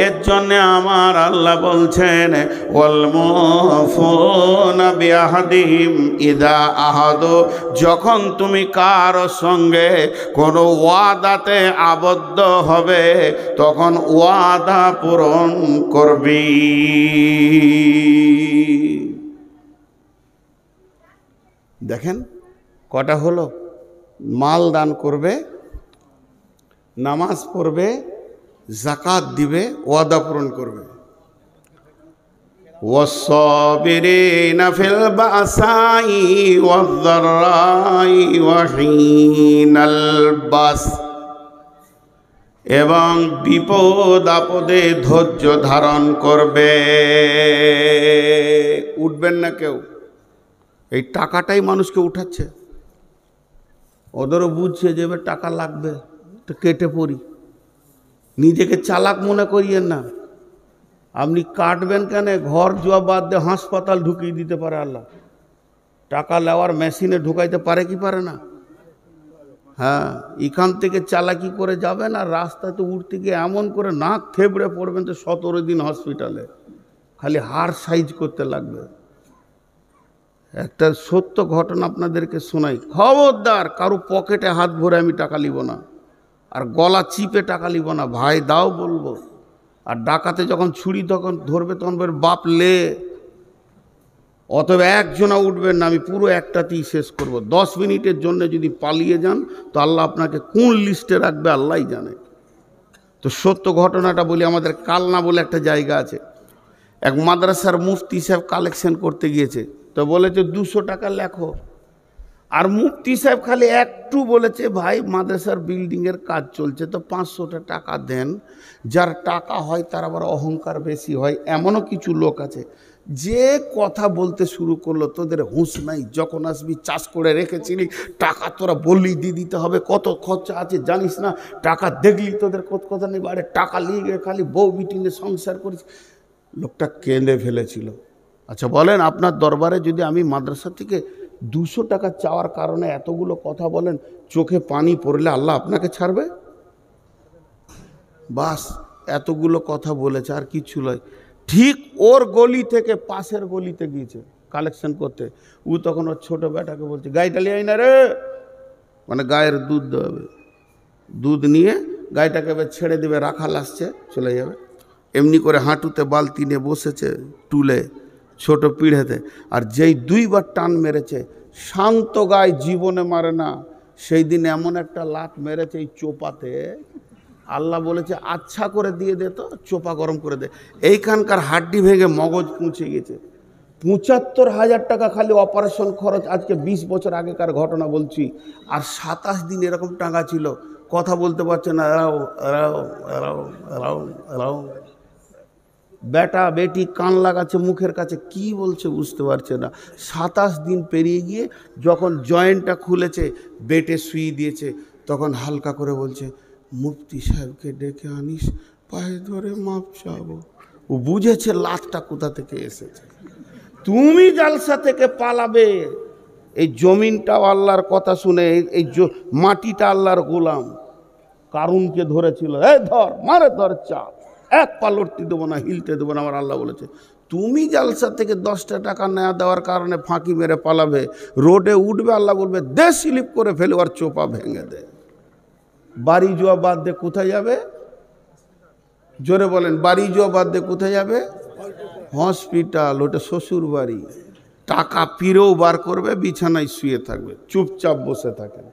এর জন্য আমার আল্লাহ বলছেন ওয়াল মুফুনা বিআহদিহিম ইযা আহাদু, যখন তুমি কারো সঙ্গে কোনো ওয়াদাতে আবদ্ধ হবে তখন ওয়াদা পূরণ করবি। দেখেন কটা হলো, মাল দান করবে, নামাজ পড়বে, যাকাত দিবে, ওয়াদা পূরণ করবে। ওয়াস-সাবিরিনা ফিল বাসাই ওয়াদ-দাররাই ওয়া হিনাল বাস, এবং বিপদ আপদে ধৈর্য ধারণ করবে। উঠবেন না কেউ, এই টাকাটাই মানুষকে উঠাচ্ছে। ওদেরও বুঝছে যে এবার টাকা লাগবে, তো কেটে পড়ি। নিজেকে চালাক মনে করিয়েন না। আপনি কাটবেন কেন? ঘর জোয়া বাদ দিয়ে হাসপাতাল ঢুকিয়ে দিতে পারে আল্লাহ। টাকা নেওয়ার মেশিনে ঢুকাইতে পারে কি পারে না? হ্যাঁ, এখান থেকে চালাকি করে যাবেন আর রাস্তাতে উঠতে গিয়ে এমন করে নাক থেবড়ে পড়বেন তো 17 দিন হসপিটালে, খালি হাড় সাইজ করতে লাগবে। একটা সত্য ঘটনা আপনাদেরকে শোনাই, খবরদার কারো পকেটে হাত ভরে আমি টাকা নিব না, আর গলা চিপে টাকা নিব না, ভাই দাও বলবো। আর ডাকাতে যখন ছুরি তখন ধরবে তখন বলবে বাপ লে। অতএব একজনা উঠবেন না, আমি পুরো একটাতেই শেষ করব। 10 মিনিটের জন্য যদি পালিয়ে যান তো আল্লাহ আপনাকে কোন লিস্টে রাখবে আল্লাহই জানে। তো সত্য ঘটনাটা বলি, আমাদের কালনা বলে একটা জায়গা আছে, এক মাদ্রাসার মুফতি সাহেব কালেকশন করতে গিয়েছে, তো বলেছে 200 টাকা লেখো। আর মুফতি সাহেব খালি একটু বলেছে, ভাই মাদ্রাসার বিল্ডিংয়ের কাজ চলছে তো 500 টাকা দেন। যার টাকা হয় তার আবার অহংকার বেশি হয়, এমনও কিছু লোক আছে যে কথা বলতে শুরু করলো, তোদের হুঁশ নাই, যখন আসবি চাষ করে রেখেছিলি টাকা তোরা বললি দিয়ে দিতে হবে, কত খরচা আছে জানিস না, টাকা দেখলি তোদের কত কথা নেই, আরে টাকা লিগে খালি বউ বিটিনে সংসার করিস। লোকটা কেঁদে ফেলেছিল। আচ্ছা বলেন, আপনার দরবারে যদি আমি মাদ্রাসা থেকে 200 টাকা চাওয়ার কারণে এতগুলো কথা বলেন, চোখে পানি পড়লে আল্লাহ আপনাকে ছাড়বে? বাস এতগুলো কথা বলেছে আর কিচ্ছু নয়। ঠিক ওর গলি থেকে পাশের গলিতে গিয়েছে কালেকশন করতে। ও তখন ওর ছোটো বেটাকে বলছে, গাইটা লিয়ে আই না রে, মানে গায়ের দুধ দেবে। দুধ নিয়ে গাইটাকে ছেড়ে দেবে, রাখাল আসছে চলে যাবে। এমনি করে হাঁটুতে বালতি নিয়ে বসেছে টুলে, ছোট পিঢ়েতে, আর যেই 2 বার টান মেরেছে, শান্ত গায়ে জীবনে মারে না, সেই দিন এমন একটা লাত মেরেছে এই চোপাতে, আল্লাহ বলেছে আচ্ছা করে দিয়ে দে, তো চোপা গরম করে দে। এইখানকার হাড্ডি ভেঙে মগজ পৌঁছে গেছে। ৭৫,০০০ টাকা খালি অপারেশন খরচ, আজকে 20 বছর আগেকার ঘটনা বলছি। আর 27 দিন এরকম টাঙ্গা ছিল, কথা বলতে পারছে না, বেটা বেটি কান লাগাচ্ছে মুখের কাছে, কি বলছে বুঝতে পারছে না। 27 দিন পেরিয়ে গিয়ে যখন জয়েন্টটা খুলেছে, বেটে শুয়ে দিয়েছে, তখন হালকা করে বলছে, মুফতি সাহেবকে ডেকে আনিস, পায়ে ধরে মাপ চাবো। ও বুঝেছে লাতটা কোথা থেকে এসেছে। তুমি জালসা থেকে পালাবে, এই জমিনটাও আল্লাহর কথা শুনে, এই মাটিটা আল্লাহর গোলাম। কারুনকে ধরেছিল, এই ধর মারে ধর চাপ, এক পা লড়তে দেবো না, হিলতে দেবো না, আমার আল্লাহ বলেছে। তুমি জালসা থেকে 10টা টাকা নেওয়া দেওয়ার কারণে ফাঁকি মেরে পালাবে, রোডে উঠবে, আল্লাহ বলবে দে স্লিপ করে ফেলে, আর চোপা ভেঙে দে। বাড়ি যাওয়া বাদ দিয়ে কোথায় যাবে? জোরে বলেন, বাড়ি যাওয়া বাদ দিয়ে কোথায় যাবে? হসপিটাল, ওটা শ্বশুর বাড়ি। টাকা পিরেও বার করবে, বিছানায় শুয়ে থাকবে, চুপচাপ বসে থাকেন।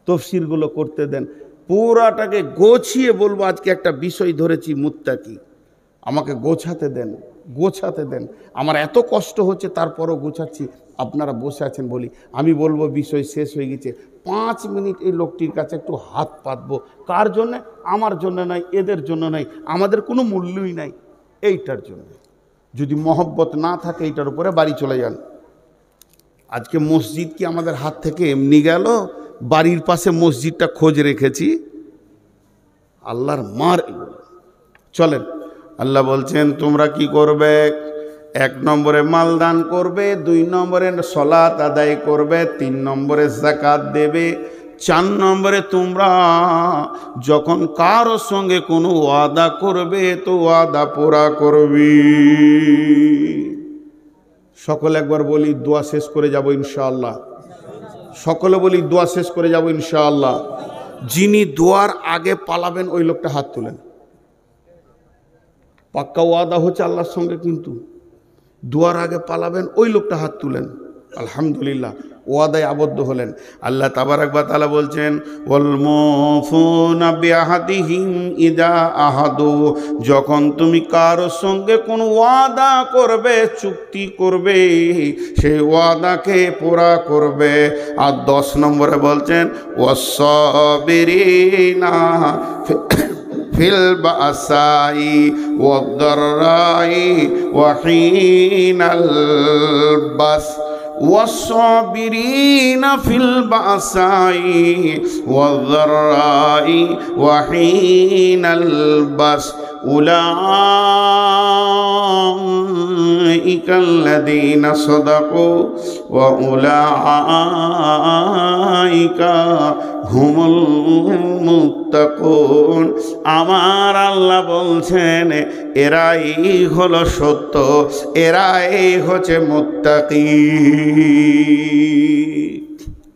তফসিরগুলো করতে দেন, পুরাটাকে গোছিয়ে বলবো। আজকে একটা বিষয় ধরেছি মুত্তাকি, আমাকে গোছাতে দেন, গোছাতে দেন। আমার এত কষ্ট হচ্ছে তারপরও গোছাচ্ছি, আপনারা বসে আছেন বলি। আমি বলবো বিষয় শেষ হয়ে গেছে, 5 মিনিট এই লোকটির কাছে একটু হাত পাতবো। কার জন্যে? আমার জন্য নয়, এদের জন্য নয়, আমাদের কোনো মূল্যই নাই, এইটার জন্য। যদি মহব্বত না থাকে এইটার উপরে বাড়ি চলে যান। আজকে মসজিদ কি আমাদের হাত থেকে এমনি গেল? বাড়ির পাশে মসজিদটা খোঁজ রেখেছি, আল্লাহর মার। চলেন আল্লাহ বলছেন তোমরা কি করবে? 1 নম্বরে মাল দান করবে, 2 নম্বরে সালাত আদায় করবে, 3 নম্বরে যাকাত দেবে, 4 নম্বরে তোমরা যখন কারোর সঙ্গে কোনো ওয়াদা করবে তো ওয়াদা পুরা করবে। সকলে একবার বলি দোয়া শেষ করে যাব ইনশাআল্লাহ। সকলে বলি দোয়া শেষ করে যাব ইনশাআল্লাহ। যিনি দোয়ার আগে পালাবেন ওই লোকটা হাত তুলেন। পাক্কা ওয়াদা হচ্ছে আল্লাহর সঙ্গে, কিন্তু দোয়ার আগে পালাবেন ওই লোকটা হাত তুলেন। আলহামদুলিল্লাহ, ওয়াদায় আবদ্ধ হলেন। আল্লাহ তাবারাক ওয়া তাআলা বলছেন ওয়াল মুফুনা বিআহদিহিম ইযা আহাদু, যখন তুমি কারোর সঙ্গে কোন ওয়াদা করবে, চুক্তি করবে, সেই ওয়াদাকে পুরা করবে। আর 10 নম্বরে বলছেন ওয়াস-সাবিরিনা ফিল বাসাই ওয়াদ-দাররাই ওয়া হিনাল বাস والصابرين في البأساء والضراء وحين البأس أولئك الذين صدقوا وأولئك هم المتقون। আমার আল্লাহ বলছেন এরাই হলো সত্য, এরাই হচ্ছে মুত্তাকি।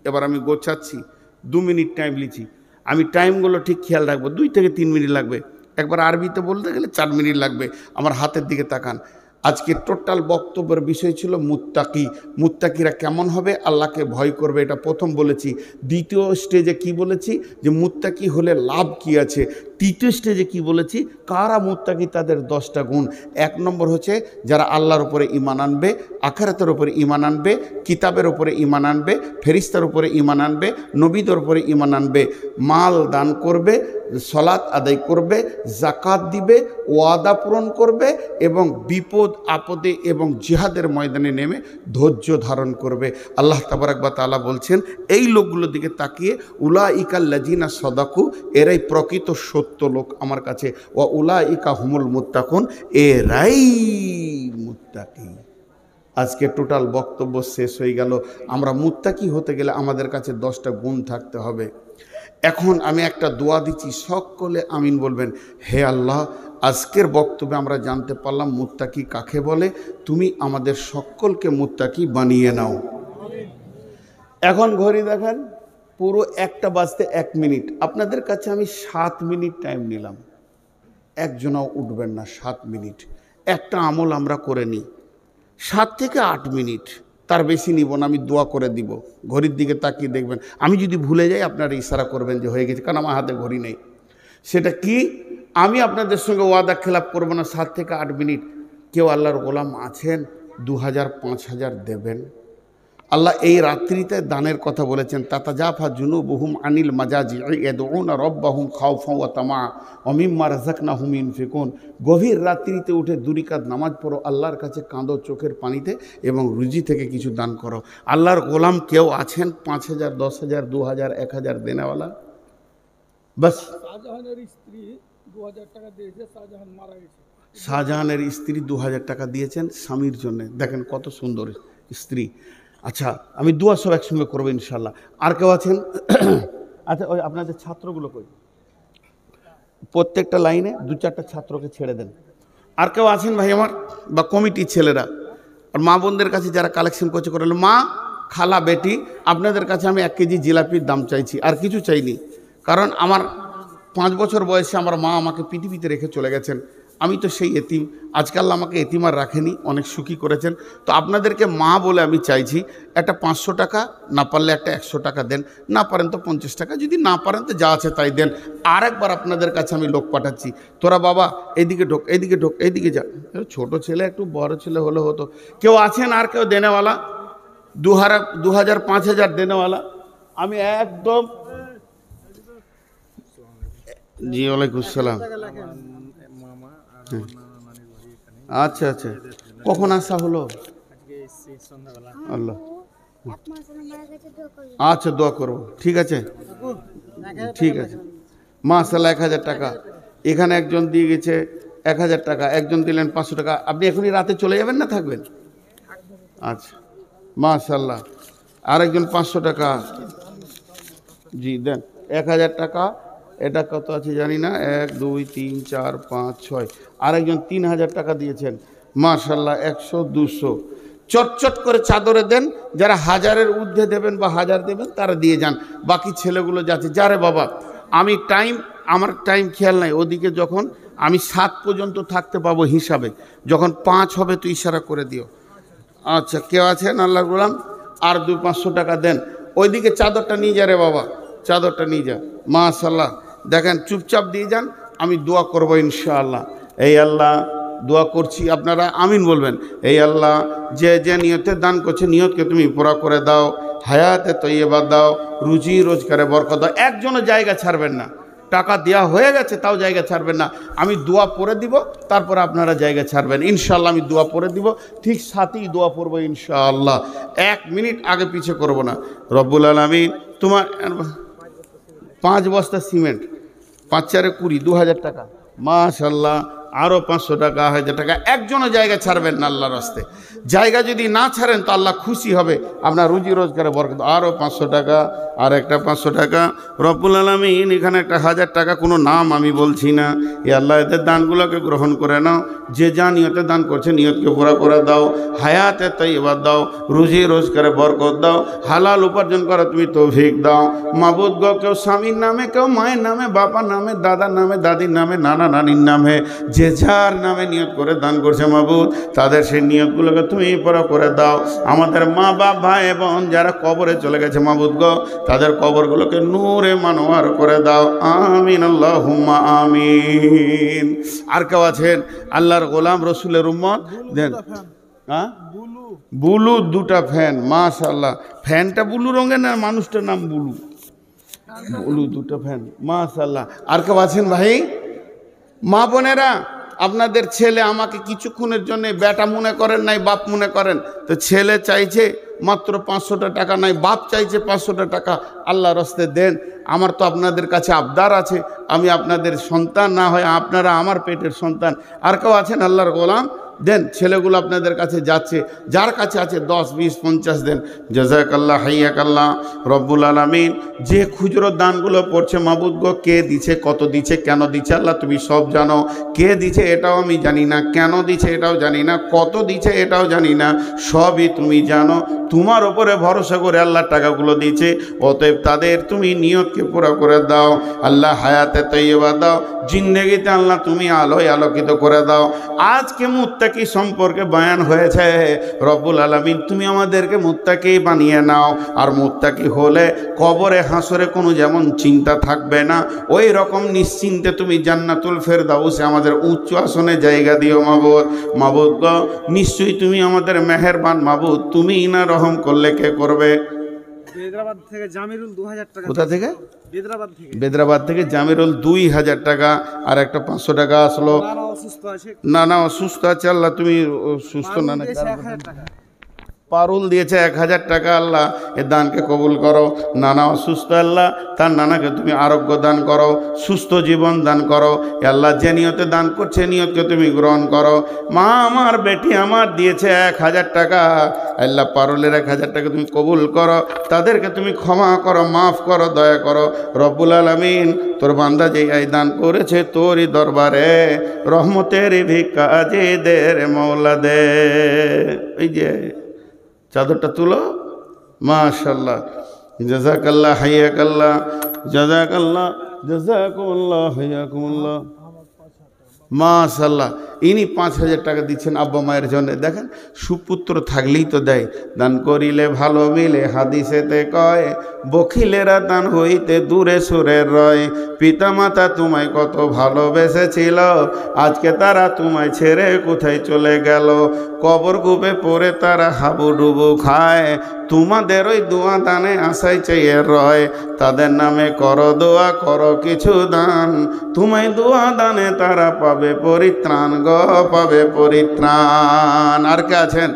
এবার আমি গোছাচ্ছি, 2 মিনিট টাইম লিছি। আমি টাইমগুলো ঠিক খেয়াল রাখবো, 2 থেকে 3 মিনিট লাগবে। একবার আরবিতে বলতে গেলে 4 মিনিট লাগবে। আমার হাতের দিকে তাকান। আজকে টোটাল বক্তব্যের বিষয় ছিল মুত্তাকি। মুত্তাকিরা কেমন হবে? আল্লাহকে ভয় করবে, এটা প্রথম বলেছি। দ্বিতীয় স্টেজে কি বলেছি? যে মুত্তাকি হলে লাভ কি আছে। তৃতীয় স্টেজে কি বলেছি? কারা মুত্তাকি, তাদের 10টা গুণ। 1 নম্বর হচ্ছে যারা আল্লাহর উপরে ঈমান আনবে, আখিরাতের উপরে ঈমান আনবে, কিতাবের উপরে ঈমান আনবে, ফেরেশতার উপরে ঈমান আনবে, নবীদের উপরে ঈমান আনবে, মাল দান করবে, সালাত আদায় করবে, যাকাত দিবে, ওয়াদা পূরণ করবে এবং বিপদ আপদে এবং জিহাদের ময়দানে নেমে ধৈর্য ধারণ করবে। আল্লাহ তাবারাক ওয়া তাআলা বলছেন এই লোকগুলোর দিকে তাকিয়ে উলাইকাল্লাযিনা সাদাকু, এরাই প্রকৃত সত্য লোক আমার কাছে, ওয়া উলাইকা হুমুল মুত্তাকুন, এরাই মুত্তাকি। আজকে টোটাল বক্তব্য শেষ হয়ে গেল। আমরা মুত্তাকি হতে গেলে আমাদের কাছে 10টা গুণ থাকতে হবে। এখন আমি একটা দোয়া দিচ্ছি, সকলে আমিন বলবেন। হে আল্লাহ, আজকের বক্তব্যে আমরা জানতে পারলাম মুত্তাকি কাকে বলে। তুমি আমাদের সকলকে মুত্তাকি বানিয়ে নাও। এখন ঘড়ি দেখেন, পুরো 1টা বাজতে 1 মিনিট। আপনাদের কাছে আমি 7 মিনিট টাইম নিলাম, একজনাও উঠবেন না। 7 মিনিট একটা আমল আমরা করে নিই, 7 থেকে 8 মিনিট, তার বেশি নিব না। আমি দোয়া করে দিব। ঘড়ির দিকে তাকিয়ে দেখবেন, আমি যদি ভুলে যাই আপনারা ইশারা করবেন যে হয়ে গেছে, কারণ আমার হাতে ঘড়ি নেই। সেটা কি? আমি আপনাদের সঙ্গে ওয়াদা খেলাপ করবো না। 7 থেকে 8 মিনিট। কেউ আল্লাহর গোলাম আছেন 2000 5000 দেবেন? আল্লাহ এই রাত্রিতে দানের কথা বলেছেন, তাতাজাফা জুনুবুহুম আনিল মাজাজি ইয়াদউনা রাব্বাহুম খাওফান ওয়া তামা ওয়া মিম্মা রাযাকনাহুম ইউনফিকুন। গভীর রাত্রিতে উঠে 2 রাকাত নামাজ পড়ো, আল্লাহর কাছে কাঁদো চোখের পানিতে এবং রুজি থেকে কিছু দান করো। আল্লাহর গোলাম কেউ আছেন 5000 10000 2000 1000 দেনেওয়ালা? বাস। শাহজাহানের স্ত্রী 2000 টাকা দিয়েছে, শাহজাহান মারা গেছে। শাহজাহানের স্ত্রী 2000 টাকা দিয়েছেন স্বামীর জন্য। দেখেন কত সুন্দর স্ত্রী। আচ্ছা, আমি দোয়া সব একসঙ্গে করবো ইনশাল্লাহ। আর কেউ আছেন? আচ্ছা, ওই আপনাদের ছাত্রগুলো কই? প্রত্যেকটা লাইনে 2-4টা ছাত্রকে ছেড়ে দেন। আর কেউ আছেন ভাই আমার, বা কমিটির ছেলেরা আর মা বোনদের কাছে যারা কালেকশন করছে করালো, মা খালা বেটি, আপনাদের কাছে আমি 1 কেজি জিলাপির দাম চাইছি, আর কিছু চাইনি। কারণ আমার 5 বছর বয়সে আমার মা আমাকে পৃথিবীতে রেখে চলে গেছেন। আমি তো সেই এতিম। আজকাল আমাকে এতিম আর রাখেনি, অনেক সুখী করেছেন। তো আপনাদেরকে মা বলে আমি চাইছি একটা 500 টাকা, না পারলে একটা 100 টাকা দেন, না পারেন তো 50 টাকা, যদি না পারেন তো যা আছে তাই দেন। আর একবার আপনাদের কাছে আমি লোক পাঠাচ্ছি, তোরা বাবা এইদিকে ঢোক, এইদিকে ঢোক, এইদিকে যা। ছোট ছেলে একটু বড় ছেলে হলে হতো। কেউ আছেন আর কেউ দেনেওয়ালা? 2000 5000 দেনেওয়ালা? আমি একদম। জি ওয়ালাইকুম আসসালাম। আচ্ছা আচ্ছা, কখন আসা হলো? আল্লাহ, আচ্ছা দোয়া করবো। ঠিক আছে, ঠিক আছে। মাশাআল্লাহ 1000 টাকা। এখানে একজন দিয়ে গেছে 1000 টাকা, একজন দিলেন 500 টাকা। আপনি এখনই রাতে চলে যাবেন না থাকবেন? আচ্ছা, মাশাআল্লাহ। আরেকজন 500 টাকা, জি দেন 1000 টাকা। এটা কত আছে জানি না, 1 2 3 4 5 6। আরেকজন 3000 টাকা দিয়েছেন, মাশাআল্লাহ। 100 200 চটচট করে চাদরে দেন। যারা 1000-এর ঊর্ধ্বে দেবেন বা 1000 দেবেন তারা দিয়ে যান। বাকি ছেলেগুলো যাচ্ছে। যারে বাবা আমি আমার টাইম খেয়াল নাই, ওদিকে যখন আমি 7 পর্যন্ত থাকতে পাবো হিসাবে, যখন 5 হবে তো ইশারা করে দিও। আচ্ছা, কেউ আছেন আল্লাহর গোলাম? আর 200-500 টাকা দেন। ওইদিকে চাদরটা নিয়ে যা রে বাবা, চাদরটা নিয়ে যা। মাশাআল্লাহ, দেখেন চুপচাপ দিয়ে যান, আমি দোয়া করবো ইনশাআল্লাহ। এই আল্লাহ, দোয়া করছি, আপনারা আমিন বলবেন। এই আল্লাহ, যে যে নিয়তে দান করছে নিয়তকে তুমি পুরা করে দাও, হায়াতে তৈয়বা দাও, রুজি রোজগারে বরকত দাও। একজনও জায়গা ছাড়বেন না। টাকা দেওয়া হয়ে গেছে তাও জায়গা ছাড়বেন না। আমি দোয়া পড়ে দিব, তারপর আপনারা জায়গা ছাড়বেন ইনশাআল্লাহ। আমি দোয়া পড়ে দিব, ঠিক সাথেই দোয়া পড়বো ইনশাআল্লাহ। 1 মিনিট আগে পিছে করব না। রব্বুল আলামিন তোমার 5 বস্তা সিমেন্ট, 5 4 20, 2000 টাকা, মাশাআল্লাহ। আরও 500 টাকা, 1000 টাকা। একজনও জায়গা ছাড়বেন না আল্লাহর রাস্তায়। জায়গা যদি না ছাড়েন তো আল্লাহ খুশি হবে, আপনার রুজি রোজগারে বরকত। আরও 500 টাকা, আর একটা 500 টাকা। রব্বুল আলামিন এখানে একটা 1000 টাকা, কোনো নাম আমি বলছি না। এ আল্লাহ, এদের দানগুলোকে গ্রহণ করে নাও। যে যা নিয়তে দান করছে নিয়তকে পুরা করে দাও, হায়াতে তৈয়বা দাও, রুজি রোজগারে বরকত দাও, হালাল উপার্জন করা তুমি তৌফিক দাও। মাবুদ গো, কেউ স্বামীর নামে, কেউ মায়ের নামে, বাবার নামে, দাদার নামে, দাদির নামে, নানা নানির নামে, যে যার নামে নিয়ত করে দান করছে মাবুদ, তাদের সেই নিয়তগুলোকে তুমি পুরা করে দাও। আমাদের মা বাপ ভাই বোন যারা কবরে চলে গেছে মাবুদ গো, তাদের কবরগুলোকে নূরে মানোয়ার করে দাও। আমিন আল্লাহুম্মা আমিন। আর কেউ আছেন আল্লাহর গোলাম রসুলের উম্মত? দেন। হ্যাঁ, বুলু 2টা ফ্যান, মাশাআল্লাহ। ফ্যানটা বুলু রঙের না, মানুষটার নাম বুলু? বুলু 2টা ফ্যান, মাশাআল্লাহ। আর কেউ আছেন ভাই? মা বোনেরা, আপনাদের ছেলে আমাকে কিছুক্ষণের জন্য বেটা মনে করেন নাই, বাপ মনে করেন। তো ছেলে চাইছে মাত্র 500 টাকা, নাই বাপ চাইছে 500 টাকা। আল্লাহ রাস্তায় দেন। আমার তো আপনাদের কাছে আবদার আছে, আমি আপনাদের সন্তান, না হয় আপনারা আমার পেটের সন্তান। আর কেউ আছেন আল্লাহর গোলাম? দেন। ছেলেগুলো আপনাদের কাছে যাচ্ছে, যার কাছে আছে 10 20 50 দেন। জাযাকাল্লাহ, হাইয়াকাল্লাহ। রব্বুল আলামিন যে খুচরো দানগুলো পড়ছে মাবুদ গো, কে দিচ্ছে, কত দিচ্ছে, কেন দিচ্ছে, আল্লাহ তুমি সব জানো। কে দিচ্ছে এটাও আমি জানি না, কেন দিচ্ছে এটাও জানি না, কত দিচ্ছে এটাও জানি না, সবই তুমি জানো। তোমার ওপরে ভরসা করে আল্লাহ টাকাগুলো দিচ্ছে, অতএব তাদের তুমি নিয়তকে পুরা করে দাও। আল্লাহ হায়াতে তৈয়বা দাও, জিন্দেগিতে আল্লাহ তুমি আলোয় আলোকিত করে দাও। আজকে মুত্তাকি সম্পর্কে বয়ান হয়েছে, রব্বুল আলামিন তুমি আমাদেরকে মুত্তাকি বানিয়ে নাও। আর মুত্তাকি হলে কবরে হাসরে কোনো যেমন চিন্তা থাকবে না, ওই রকম নিশ্চিন্তে তুমি জান্নাতুল ফেরদাউসে আমাদের উচ্চ আসনে জায়গা দিও মাবুদ। মাবুদ গো, নিশ্চয়ই তুমি আমাদের মেহেরবান মাবুদ, তুমি না রহম করলে কে করবে? বেদরাবাদ থেকে জামিরুল 2000 টাকা। কোথা থেকে? বেদরাবাদ থেকে। বেদরাবাদ থেকে জামিরুল 2000 টাকা। আর একটা 500 টাকা আসলো। নানা অসুস্থ আছে। না না, অসুস্থ আছে। আল্লাহ তুমি সুস্থ না না, 1000 টাকা। পারুল দিয়েছে 1000 টাকা। আল্লাহ এ দানকে কবুল করো। নানা অসুস্থ, আল্লাহ তার নানাকে তুমি আরোগ্য দান করো, সুস্থ জীবন দান করো। আল্লাহ যে নিয়তে দান করছে নিয়তকে তুমি গ্রহণ করো। মা আমার, বেটি আমার দিয়েছে 1000 টাকা। আল্লাহ পারুলের 1000 টাকা তুমি কবুল করো, তাদেরকে তুমি ক্ষমা করো, মাফ করো, দয়া করো। রব্বুল আলামিন তোর বান্দা যে এই দান করেছে তোরই দরবারে রহমতের ভিক্ষা যে দে রে মওলা দে। এই যে চাদরটা তুলো, মাশাআল্লাহ। জাযাকাল্লাহ, হাইয়াকাল্লাহ, জাযাকাল্লাহ, জাযাকুমুল্লাহ, হাইয়াকুমুল্লাহ, মাশাআল্লাহ। ইনি 5000 টাকা দিচ্ছেন আব্বা মায়ের জন্য। দেখেন, সুপুত্র থাকলেই তো দেয়। দান করিলে ভালো মিলে, হাদিসেতে কয়, বখিলেরা দান হইতে দূরে সুরে রয়। পিতা মাতা তোমায় কত ভালোবেসেছিল, আজকে তারা তোমায় ছেড়ে কোথায় চলে গেল। কবর কূপে পড়ে তারা হাবুডুবু খায়, তোমাদের ওই দোয়া দানে আশায় চেয়ে রয়। তাদের নামে করো দোয়া, করো কিছু দান, তোমায় দোয়া দানে তারা পাবে পরিত্রাণ গো, পাবে পরিত্রাণ। আর কে আছেন?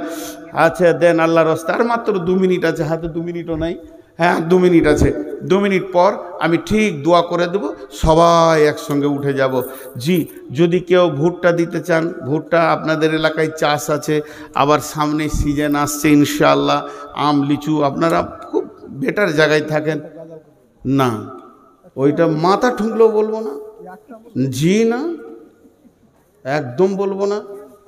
আচ্ছা দেন আল্লাহর রাস্তায়। আর মাত্র 2 মিনিট আছে হাতে, 2 মিনিটও নাই। হ্যাঁ 2 মিনিট আছে, 2 মিনিট পর আমি ঠিক দোয়া করে দেব, সবাই একসঙ্গে উঠে যাব। জি, যদি কেউ ভুট্টা দিতে চান, ভুট্টা আপনাদের এলাকায় চাষ আছে, আবার সামনে সিজন আসছে ইনশাআল্লাহ, আম লিচু, আপনারা খুব বেটার জায়গায় থাকেন না, ওইটা মাথা ঠুকলেও বলবো না, জি না, একদম বলবো না।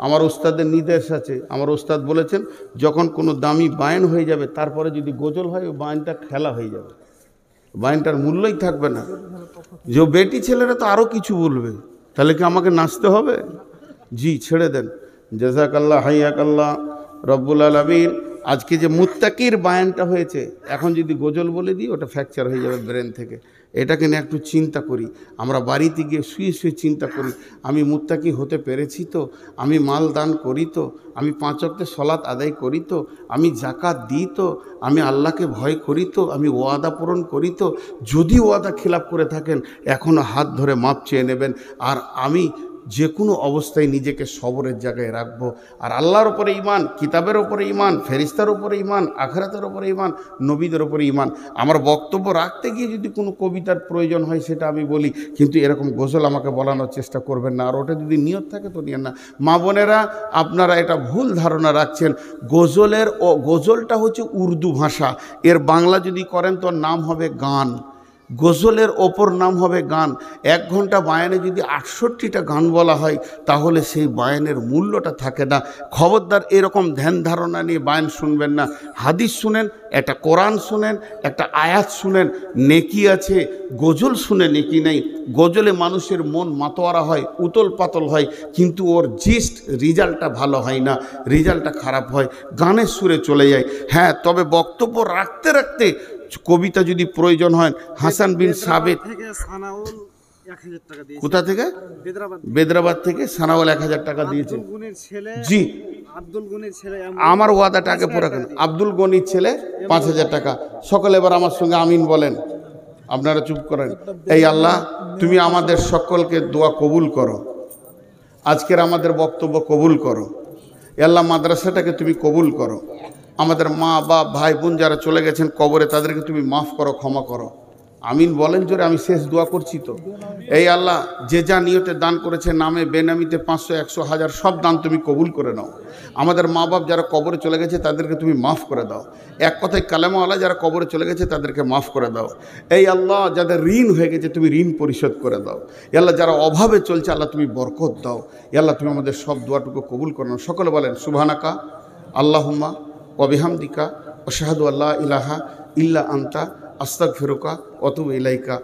আমার ওস্তাদের নির্দেশ আছে, আমার ওস্তাদ বলেছেন যখন কোনো দামি বায়ান হয়ে যাবে তারপরে যদি গজল হয় ওই বায়ানটা খেলা হয়ে যাবে, বায়ানটার মূল্যই থাকবে না। যে বেটি ছেলেরা তো আরও কিছু বলবে, তাহলে কি আমাকে নাচতে হবে? জি ছেড়ে দেন। জাযাকাল্লাহ হাইয়াকাল্লাহ রব্বুল আলামিন। আজকে যে মুত্তাকির বায়ানটা হয়েছে, এখন যদি গজল বলে দিই ওটা ফ্র্যাকচার হয়ে যাবে ব্রেন থেকে। এটাকে নিয়ে একটু চিন্তা করি, আমরা বাড়িতে গিয়ে শুয়ে শুয়ে চিন্তা করি, আমি মুত্তাকি হতে পেরেছি তো, আমি মাল দান করি তো, আমি 5 ওয়াক্তের সলাত আদায় করি তো, আমি জাকাত দিই তো, আমি আল্লাহকে ভয় করি তো, আমি ওয়াদা পূরণ করি তো। যদি ওয়াদা খিলাপ করে থাকেন এখনও হাত ধরে মাপ চেয়ে নেবেন। আর আমি যে কোনো অবস্থায় নিজেকে সবরের জায়গায় রাখবো। আর আল্লাহর উপরে ঈমান, কিতাবের উপরে ঈমান, ফেরেশতার উপরে ঈমান, আখিরাতের উপরে ঈমান, নবীদের উপরে ঈমান। আমার বক্তব্য রাখতে গিয়ে যদি কোনো কবিতার প্রয়োজন হয় সেটা আমি বলি, কিন্তু এরকম গজল আমাকে বলানোর চেষ্টা করবেন না। আর ওটা যদি নিয়ত থাকে তো নিয়েন না। মা বোনেরা, আপনারা এটা ভুল ধারণা রাখছেন। গজলটা হচ্ছে উর্দু ভাষা, এর বাংলা যদি করেন তো নাম হবে গান। গজলের ওপর নাম হবে গান। 1 ঘন্টা বায়ানে যদি 68টা গান বলা হয় তাহলে সেই বায়ানের মূল্যটা থাকে না। খবরদার এরকম ধ্যান ধারণা নিয়ে বায়ান শুনবেন না। হাদিস শুনেন, একটা কোরআন শুনেন, একটা আয়াত শুনেন, নেকি আছে। গজল শুনে নেকি নেই। গজলে মানুষের মন মাতোয়ারা হয়, উতল পাতল হয়, কিন্তু ওর জিস্ট রেজাল্টটা ভালো হয় না, রেজাল্টটা খারাপ হয়, গানের সুরে চলে যায়। হ্যাঁ, তবে বক্তব্য রাখতে রাখতে কবিতা যদি প্রয়োজন হয়, হাসান বিন সাবিত থেকে সানাউল 1000 টাকা দিয়েছে। কোথা থেকে? বেদরাবাদ থেকে সানাউল 1000 টাকা দিয়েছে। আব্দুল গুনির ছেলে, জি, আব্দুল গুনির ছেলে আমার ওয়াদাটা আগে পুরো করেন। আব্দুল গনির ছেলে 5000 টাকা। সকলে এবার আমার সঙ্গে আমিন বলেন। আপনারা চুপ করেন। এই আল্লাহ, তুমি আমাদের সকলকে দোয়া কবুল করো, আজকের আমাদের বক্তব্য কবুল করো। এ আল্লাহ, মাদ্রাসাটাকে তুমি কবুল করো। আমাদের মা বাপ ভাই বোন যারা চলে গেছেন কবরে, তাদেরকে তুমি মাফ করো, ক্ষমা করো। আমিন বলেন জোরে, আমি শেষ দোয়া করছি তো। এই আল্লাহ, যে যা নিয়তে দান করেছে, নামে বেনামিতে 500 100 1000 সব দান তুমি কবুল করে নাও। আমাদের মা বাপ যারা কবরে চলে গেছে তাদেরকে তুমি মাফ করে দাও। এক কথায় কালেমাওয়ালা যারা কবরে চলে গেছে তাদেরকে মাফ করে দাও। এই আল্লাহ, যাদের ঋণ হয়ে গেছে তুমি ঋণ পরিশোধ করে দাও। এই আল্লাহ, যারা অভাবে চলছে আল্লাহ তুমি বরকত দাও। এই আল্লাহ, তুমি আমাদের সব দোয়াটুকু কবুল করে নাও। সকলে বলেন সুবহানাকা আল্লাহুম্মা ওয়া বিহামদিকা আশহাদু আল্লা ইলাহা ইল্লা আনতা আস্তাগফিরুকা ওয়া আতুবু ইলাইকা।